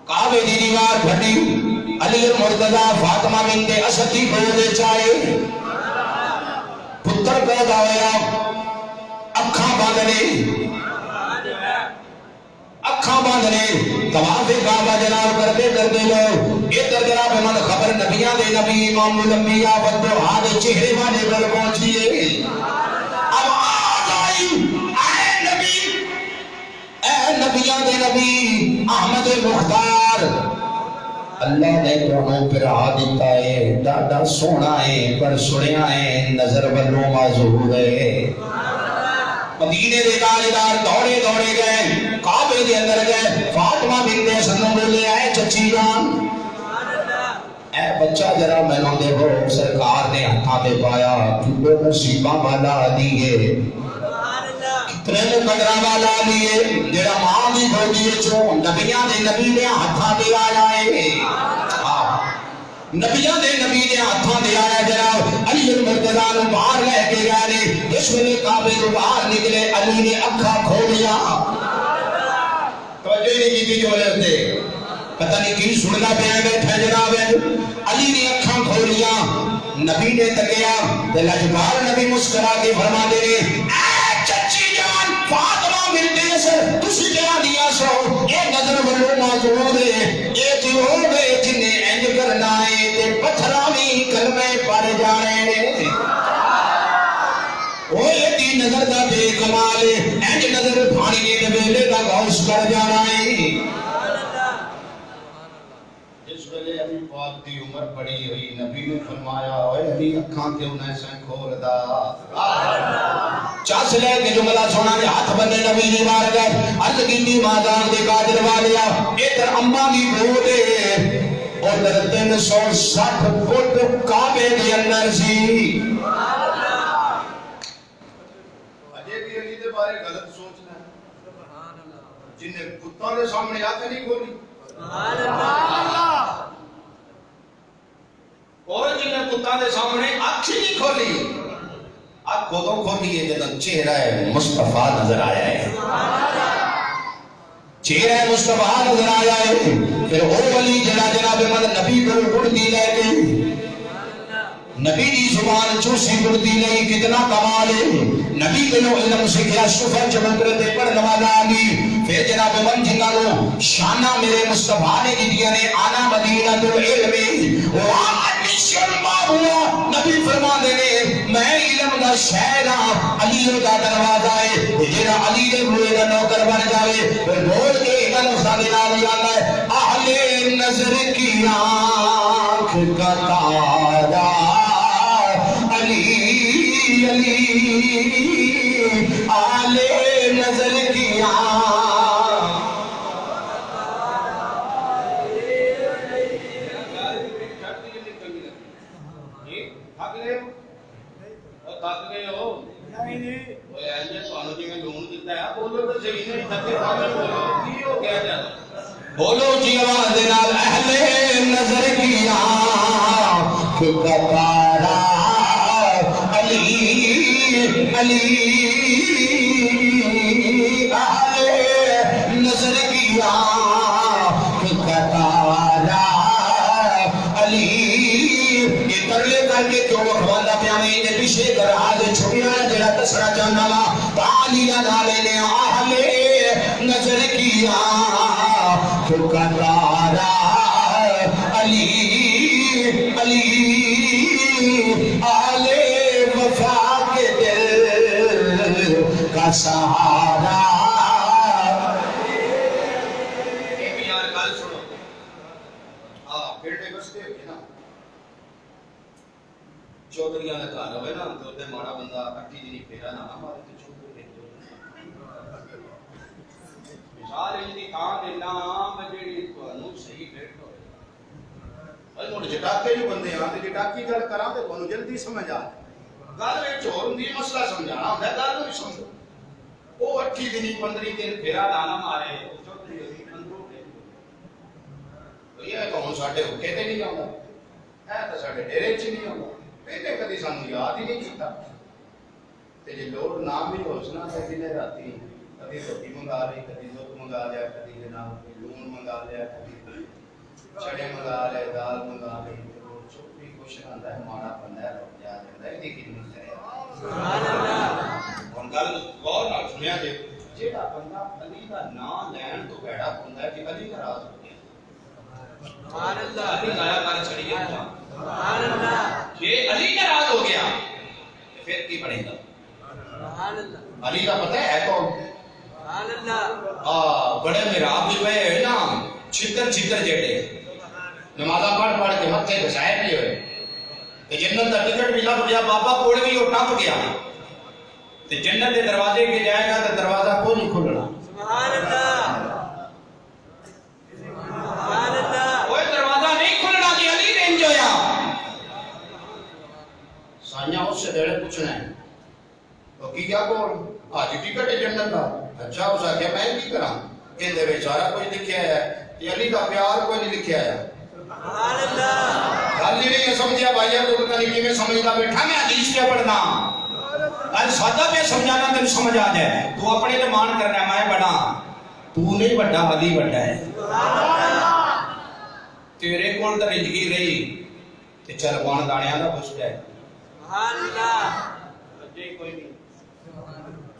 کعبے دی دیوار پھٹی علی المرتضیٰ فاطمہ بنت اسد دی گود چائے پتر پیدا ہویا اکھاں باندھنے طواف کعبہ جناب کرتے لوگ ادھر جناب من خبر نبیاں دے نبی امام الانبیاء والدعاء دے چہرے والے پر پہنچیے آواز آئی اے نبیاں دے نبی احمد مختار اللہ نے تمہیں پرا دیتا ہے ڈاڈا سونا ہے پر سنیا ہے نظر والوں معذور ہے مدینے دے تاجدار دوڑے دوڑے گئے کعبے دے اندر گئے فاطمہ بنت اسد بولے آئے چچی جان اے بچہ ذرا مینوں دیکھو سرکار نے ہاتھاں تے پایا کتنے نصیباں والا دیے کتنے قدرہ والا دیے جڑا ماں دی گودی چوں نبیاں دے نبی دے ہاتھاں تے آیا ہے نبیاں دے نبی دے ہاتھاں تے آیا جناب علی المرتضیٰ نوں باہر لے کے گئے اس ویلے کعبے تو باہر نکلے علی نے اکھاں کھولیا توجہ نہیں کی جو لے پتہ نہیں کی سننا پیا بیٹھا جناب علی نے اکھاں کھولیا نبی نے تکیا تے لجپال نبی مسکرا کے فرما دے اے چچی جان فاطمہ بنت اسد تسی کیا دیا سو اے نظر والوں معذور ہے اے تے ہو گئے جن انج کرنا ہے تے پتھراں وی کلمے پڑھ جانے نے او ایڈی نظر دا بے کمال ہے انج نظر پھاڑی دے ویلے دا غوث کر جانا ہے ابھی پاک دی عمر بڑی ہوئی نبی نے فرمایا اوے ابھی اکھاں کیوں نہ سیں کھولدا چاس لے کے جملہ سونا دے ہاتھ بندے نبی دی بار گئے عرض کیتی مادان دے قادر والیا ادھر اماں دی بہو دے ادھر 360 فٹ کعبے دے اندر سی اجے بھی علی دے بارے غلط سوچنا ہے جن نے کتوں دے سامنے آتے نہیں کھولی سبحان اللہ اور جن نے کتوں دے سامنے اکھ نہیں کھولی اکھ کدوں کھولی ہے جب چہرہ مصطفیٰ نظر آیا ہے چہرہ مصطفیٰ نظر آیا ہے پھر وہ ولی جڑا جناب مدد نبی کو اڑتی لے کے نبی دی زبان چوسی اڑتی لئی کتنا کمال ہے نبی کو علم سکھیا شفا چمکر تے پڑھنے والا علی پھر جناب من جنہوں شانہ میرے مصطفیٰ نے دیا نے آنا مدینہ تو علم نبی فرما دینے میں علم دا شہرہ علی دا دروازہ ہے جیرا علی دے ہوئے دا نوکر بن جاوے پھر بول کے علم سادے نالی آتا ہے اہل نظر کی آنکھ کا تارا علی علی اہل نظر کی آنکھ بولو جی آواز نال اہل نظر کی آنکھ کا تارا علی علی اہل نظر کی آنکھ کا تارا علی یہ ترلے کر کے کیوں وکھوالا پیانے انہیں پیشے کر آدھے چھوڑیاں جڑا تسرا جانا تعالی نالے نے آہلے نظر کی آنکھ کا تارا علی علی آلے وفا کے دل کا سہارا چودھریاں نے کہا ہوئے نا تو تے ماڑا بندہ اٹھی دی نہیں پھیرا نہ ہمارے تے چودھری مثال ان دی کہاں دے نام جڑی تانوں صحیح بیٹھ ہوئے اے مڑ جٹاکے جو بندے آ تے جٹاکی گل کراں تے تانوں جلدی سمجھ آ گل وچ ہور ہوندی مسئلہ سمجھانا ہوندا گل نہیں سمجھو او اٹھی دی نہیں 15 دن پھیرا نہ مارے چودھری دی اندروں تے تو یہ تو ساڈے ہوکے تے نہیں آوندا اے تے ساڈے ڈیرے چ نہیں آوندا پہلے کدی سانو یاد ہی نہیں کیتا تے جے لوڑ نام بھی ہوسنا تے دن راتی کدی روٹی منگا لئی کدی دودھ منگا لیا کدی جناب لون منگا لیا کدی چڑے منگا لے دال منگا لئی چھوٹی کچھ آندا ہے ماڑا بندہ ہے رک جا جاندا ہے دی کتنی کرے سبحان اللہ ہن گل غور نال سنیا جے جیڑا بندہ علی دا نام لین تو بیڑا ہوندا ہے کہ علی ناراض ہو گیا سبحان اللہ علی آیا کر چھڑیے سبحان اللہ یہ علی ناراض ہو گیا پھر کی بنے گا سبحان اللہ علی کا پتہ ہے کون سبحان اللہ بڑے محراب جو ہے نا چھتر جڑے نمازہ پڑھ پڑھ کے متھے بچائے بھی ہوئے کہ جنت کا ٹکٹ بھی لگ گیا بابا کوڑ بھی وہ ٹپ گیا تو جنت کے دروازے کے جائے گا تو دروازہ کو نہیں کھلنا سبحان اللہ سبحان اللہ کوئی دروازہ نہیں کھلنا کہ علی نے انجویا سائیاں اس سے دیڑے پوچھنا ہے تو کی کیا بول آج ٹکٹ ہے جنت کا اچھا اس آگیا میں کی کرا کہ دے بیچارہ کوئی لکھیا ہے کہ علی کا پیار کوئی نہیں لکھیا ہے سبحان اللہ گل ہی نہیں سمجھیا بھائی تو پتہ نہیں کیویں سمجھدا بیٹھا میں حدیث پہ پڑھنا گل سادہ پہ سمجھانا تینوں سمجھ آ جائے تو اپنے تے مان کرنا میں بڑا تو نہیں بڑا علی بڑا ہے تیرے کول تے رنجگی رہی تے چل بان دانیاں دا پوچھ جائے سبحان اللہ جی کوئی نہیں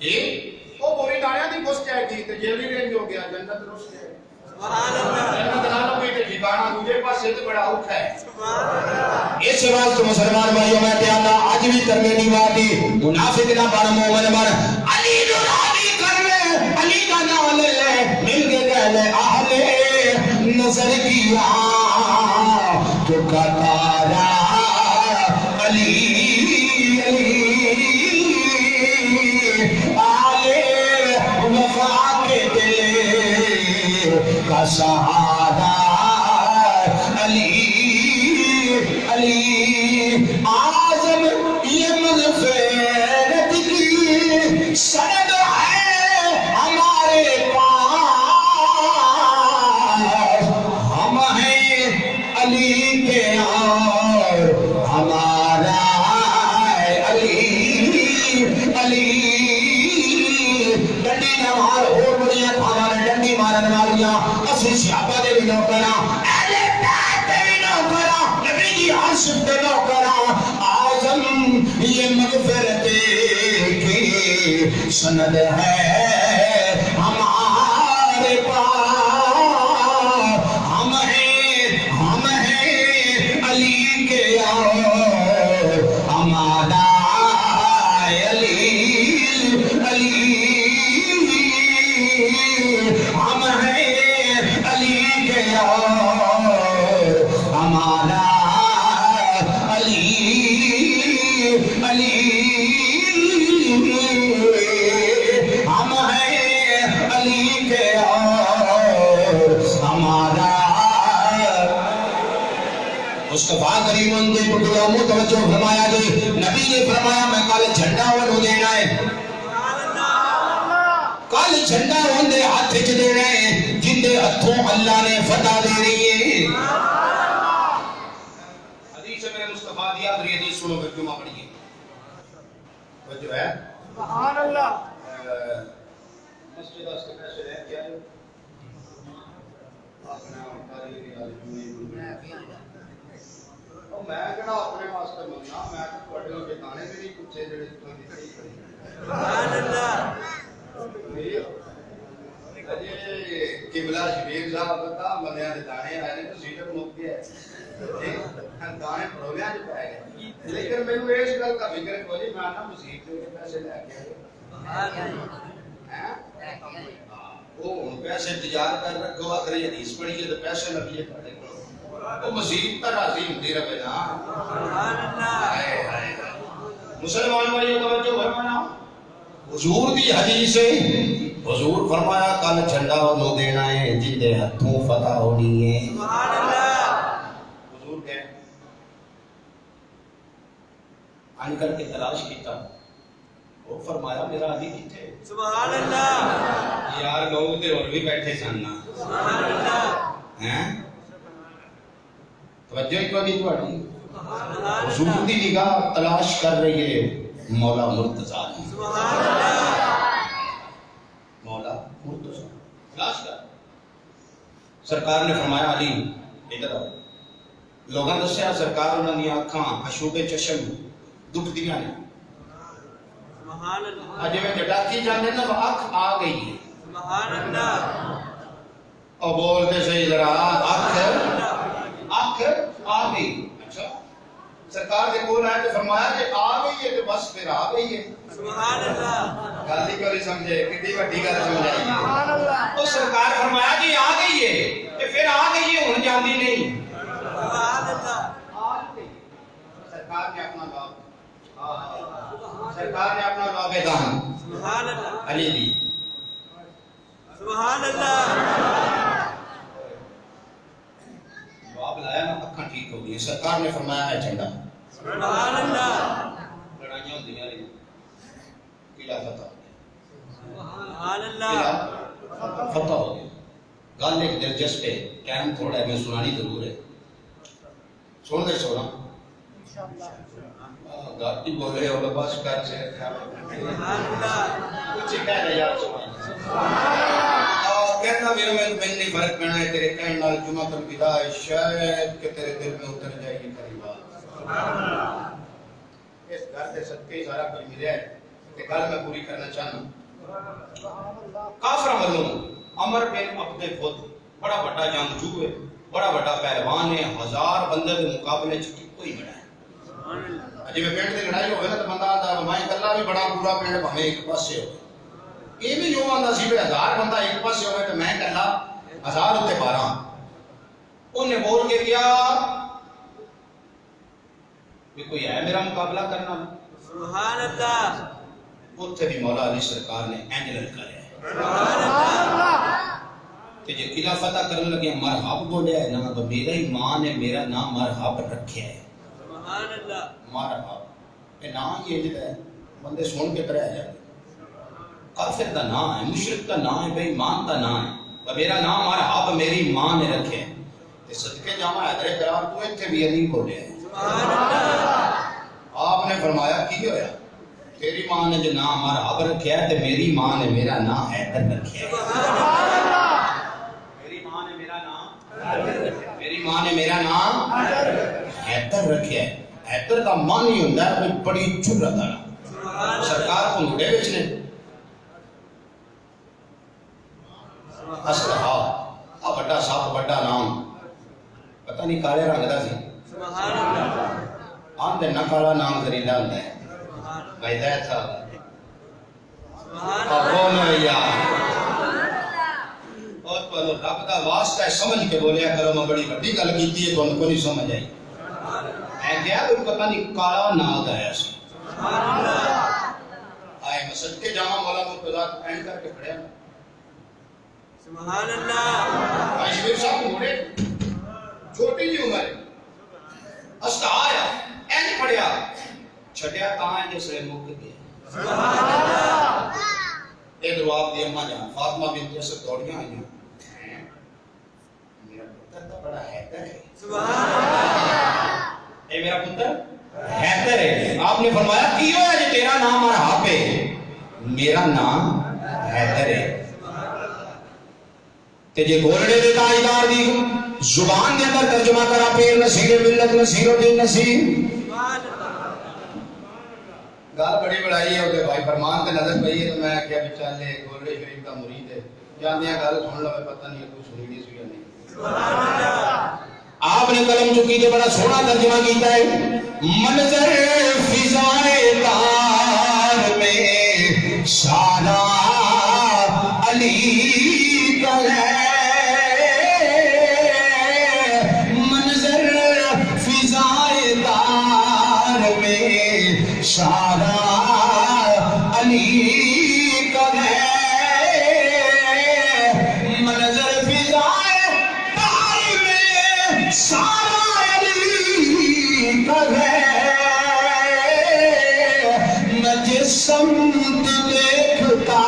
یہ وہ پوری دانیاں دی پوچھ جائے گی تے جیل بھی رنج ہو گیا جنت روش گئے سبحان اللہ جنت نالوں بھی تے ٹھکانہ دوجے پاسے تے بڑا اوکھا ہے سبحان اللہ اس واسطے مسلمان بھائیوں میں پیانا آج بھی کرنے کی بات ہے منافق نہ بن مومن بن علی جو راضی کر لے علی کا نام لے لے مل کے کہہ لے اہل نظر کیا تو کتارا علی علی آلے وفا کے دل کا سہارا علی علی اعظم یہ مغفرت کی سند ہے ہمارے پاس ہم ہیں علی کے اور ہمارا علی علی ڈنڈی نہ مار اور بڑیاں ہمارے ڈنڈی مارن والیاں اسی صحابہ دے بھی نوکراں اہل بیت دے بھی نوکراں نبی دی عاشق دے نوکراں اعظم یہ مغفرت کی سند ہے ہمارے پاس ہم ہیں علی کے اور ہمارا علی علی ہم ہیں علی کے اور ہمارا علی علی ہم ہیں علی کے اور ہمارا مصطفیٰ کریم ان کے پٹھوں میں توجہ فرمایا جی نبی نے فرمایا میں کل جھنڈا انہوں دینا ہے کل جھنڈا ان دے ہاتھ وچ دینا ہے جن دے ہتھوں اللہ نے فتح دینی ہے حدیث میرے مصطفیٰ دی آخری حدیث سنو پھر جمعہ پڑھیے توجہ ہے سبحان اللہ مسجد واسطے پیسے لے کے آئے اپنا کاری دی میں کہنا اپنے واسطے مننا میں تواڈے نوں جتانے بھی نہیں پوچھے جڑے تساں دتے سبحان اللہ اجے قبلہ شبیر صاحب بتا منیا دے دانے آئے تو سیٹر مک گیا دانے پرولیاں جو پائے گئے لیکن مینوں اس گل کا فکر کوئی نہیں میں نا مسجد کے پیسے لے کے آیا وہ ہن پیسے تجار کر رکھو آخری حدیث پڑھیے تو پیسے لگیے تھوڑے کو مسجد پر راضی ہوتی رہے نا سبحان اللہ مسلمان والی توجہ فرمانا حضور دی حدیث ہے حضور فرمایا کل جھنڈا انہوں دینا ہے جن دے ہتھوں فتح ہونی ہے سبحان اللہ حضور کہے آن کر کے تلاش کیتا وہ فرمایا میرا علی کتھے سبحان اللہ یار لوگ تے اور بھی بیٹھے سننا سبحان اللہ ہیں توجہ ہی کوئی نہیں تواڈی حضور دی نگاہ تلاش کر رہی ہے مولا مرتضیٰ کی سبحان اللہ مولا مرتضیٰ تلاش کر سرکار نے فرمایا علی ادھر آؤ لوگاں دسیا سرکار انہاں دی آنکھاں اشوب چشم دکھ دیاں نے سبحان اللہ اجے میں ڈاکی جانے نا اکھ آ گئی ہے سبحان اللہ اور بولتے صحیح ذرا اکھ آ گئی اچھا سرکار دے کول آئے تو فرمایا کہ آ گئی ہے تو بس پھر آ گئی ہے سبحان اللہ گل ہی کوئی سمجھے کتنی بڑی گل سمجھائی سبحان اللہ تو سرکار آندی نہیں سبحان اللہ سرکار نے اپنا باب سرکار نے اپنا باب دان سبحان اللہ علی دی سبحان اللہ جواب لایا نا اکھاں ٹھیک ہو گئی سرکار نے فرمایا ہے جھنڈا سبحان اللہ لڑائیاں ہوندی ہیں قلعہ فتح سبحان اللہ قلعہ فتح ہو گیا گل ایک دلچسپ ہے ٹائم تھوڑا ہے میں سنانی ضرور ہے سن دے سونا گاٹی بولے ہو بس کر سے سبحان اللہ کچھ کہہ رہے یار کہنا بھی میں نہیں فرق پڑنا ہے تیرے کہنے نال جمعہ الوداع شاید کہ تیرے دل میں اتر جائے گی قریبا اس گھر سے صدقے ہی سارا کچھ ملے ہے کہ گل میں پوری کرنا چاہنا کافروں والوں عمر بن عبد خود بڑا بڑا جنگجو ہے بڑا بڑا پہلوان ہے 1000 بندے کے مقابلے چ کوئی بڑا ہے جی میں پنڈ کی لڑائی ہوئے نا تو بندہ آتا میں کلا بھی بڑا پورا پنڈ بھاویں ایک پاسے ہو یہ بھی جو آندا سی 1000 بندہ ایک پاسے ہوئے تو میں کلا 1000 تے 12 انہیں بول کے کیا کہ کوئی ہے میرا مقابلہ کرنا سبحان اللہ اتنے بھی مولا علی سرکار نے اینج للکاریا سبحان اللہ کہ جے قلعہ فتح کرنے لگے مرحب بولیا ہے نا تو میرا ہی ماں نے میرا نام مرحب رکھیا ہے سبحان اللہ مرحب یہ نام یہ جڑا ہے بندے سن کے کرا جائے کافر دا نام ہے مشرک دا نام ہے بے ایمان دا نام ہے اور میرا نام مرحب میری ماں نے رکھے ہے تے صدقے جاواں حیدر کرار تو ایتھے بھی علی بولیا ہے سبحان اللہ آپ نے فرمایا کی ہویا تیری ماں نے جو نام مرحب رکھیا ہے تے میری ماں نے میرا نام حیدر رکھیا ہے میری ماں نے میرا نام میری ماں نے میرا نام حیدر رکھیا ہے حیدر کا مان ہی ہوندا ہے کوئی بڑی جرت والا سرکار کو مڑے وچ نے اسلحہ آ بڑا سپ بڑا نام پتہ نہیں کالے رنگ دا سی سبحان اللہ آندے نہ کالا نام زریلا ہوندا ہے ویدا تھا سبحان ابو نیا اور تو رب دا واسطہ ہے سمجھ کے بولیا کرو میں بڑی بڑی گل کیتی ہے تانوں کو نہیں سمجھ آئی میں کہیا کوئی پتہ نہیں کالا نام آیا سی آئے مسجد کے جامع مولا مرتضیٰ پہن کر کے کھڑے ہیں سبحان اللہ کاشمیر صاحب موڑے چھوٹی جی عمر استا آیا اینج پڑیا چھٹیا تاں جس سے مک گیا سبحان اللہ ادھر آپ دی اماں جان فاطمہ بنت اسد دوڑیاں آئیں میرا پتر تو بڑا حیدر ہے سبحان اللہ اے میرا پتر حیدر ہے آپ نے فرمایا کی ہوا ہے تیرا نام مرحب ہے میرا نام حیدر ہے تے جے گولڑے دے تاجدار دی زبان دے اندر ترجمہ کرا پیر نصیر ملت نصیر الدین نصیر سبحان اللہ گل بڑی بڑائی ہے کہ بھائی فرمان تے نظر پئی ہے تو میں کہیا کہ چل اے گولڑے شریف دا مرید ہے جاندیاں گل سن لوے پتہ نہیں کوئی سنی نہیں سی یا نہیں سبحان اللہ آپ نے قلم چکی تو بڑا سونا ترجمہ کیتا ہے منظر فضائے تار میں شانا علی کا ہے منظر فضائے تار میں شانا علی کا ہے منظر فضائے تار میں شانا علی کا ہے میں جس سمت دیکھتا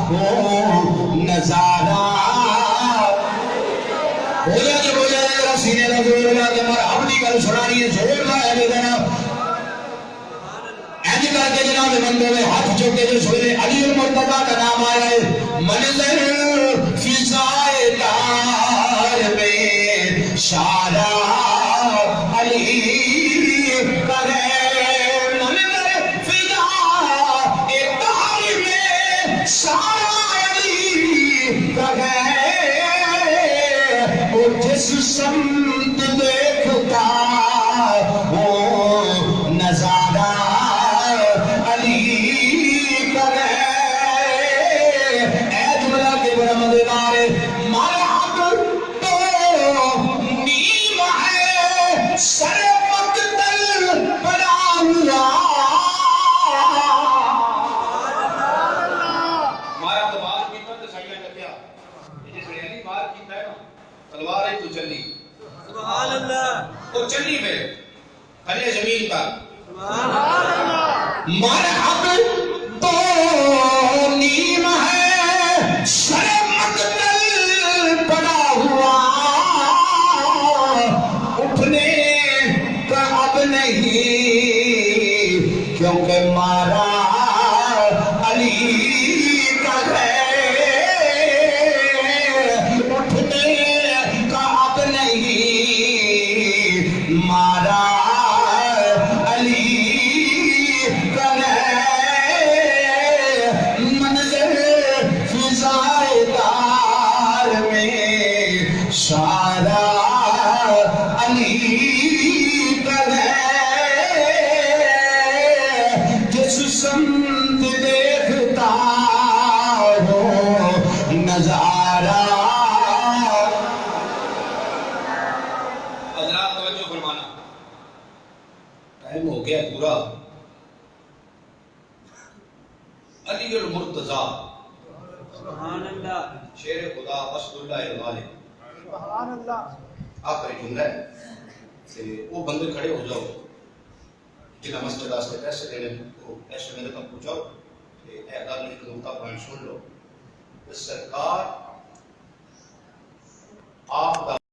ہوں نظارہ بولیا ذرا سینے کا زور لگا کے مرحب دی گل سنانی ہے زور لایا دے دینا اینج کر کے جناب بندے میں ہاتھ چوکے جو سوئے علی المرتضیٰ کا نام آیا ہے منظر فضائے تار میں شارع علی کا ہے منظر فضائے تار میں شارع علی کا ہے وہ جس سمت دیکھتا وہ نظارہ علی کا ہے اے جملہ کے بڑا مزیدار ہے مرحب تو تلوار ہے تو چلی سبحان اللہ وہ چلی پہ کھلے زمین پر سبحان اللہ مرحب تو نیم ہے سر مقتل پڑا ہوا اٹھنے کا اب نہیں کیونکہ مارا علی کا ہے اٹھنے کا اب نہیں مارا علی کا ہے منظر فضائے دار میں سارا علی کا ہے جس سمت دیکھتا ہو نظارہ حضرات توجہ فرمانا ٹائم ہو گیا پورا علی المرتضیٰ سبحان اللہ شیر خدا اسد اللہ الغالب سبحان اللہ آخری جملہ ہے کہ وہ بندے کھڑے ہو جاؤ جنہیں مسجد سے پیسے دینے کو پیسے میرے تک پہنچاؤ کہ اے اللہ نے نقطہ پوائنٹ سن لو سرکار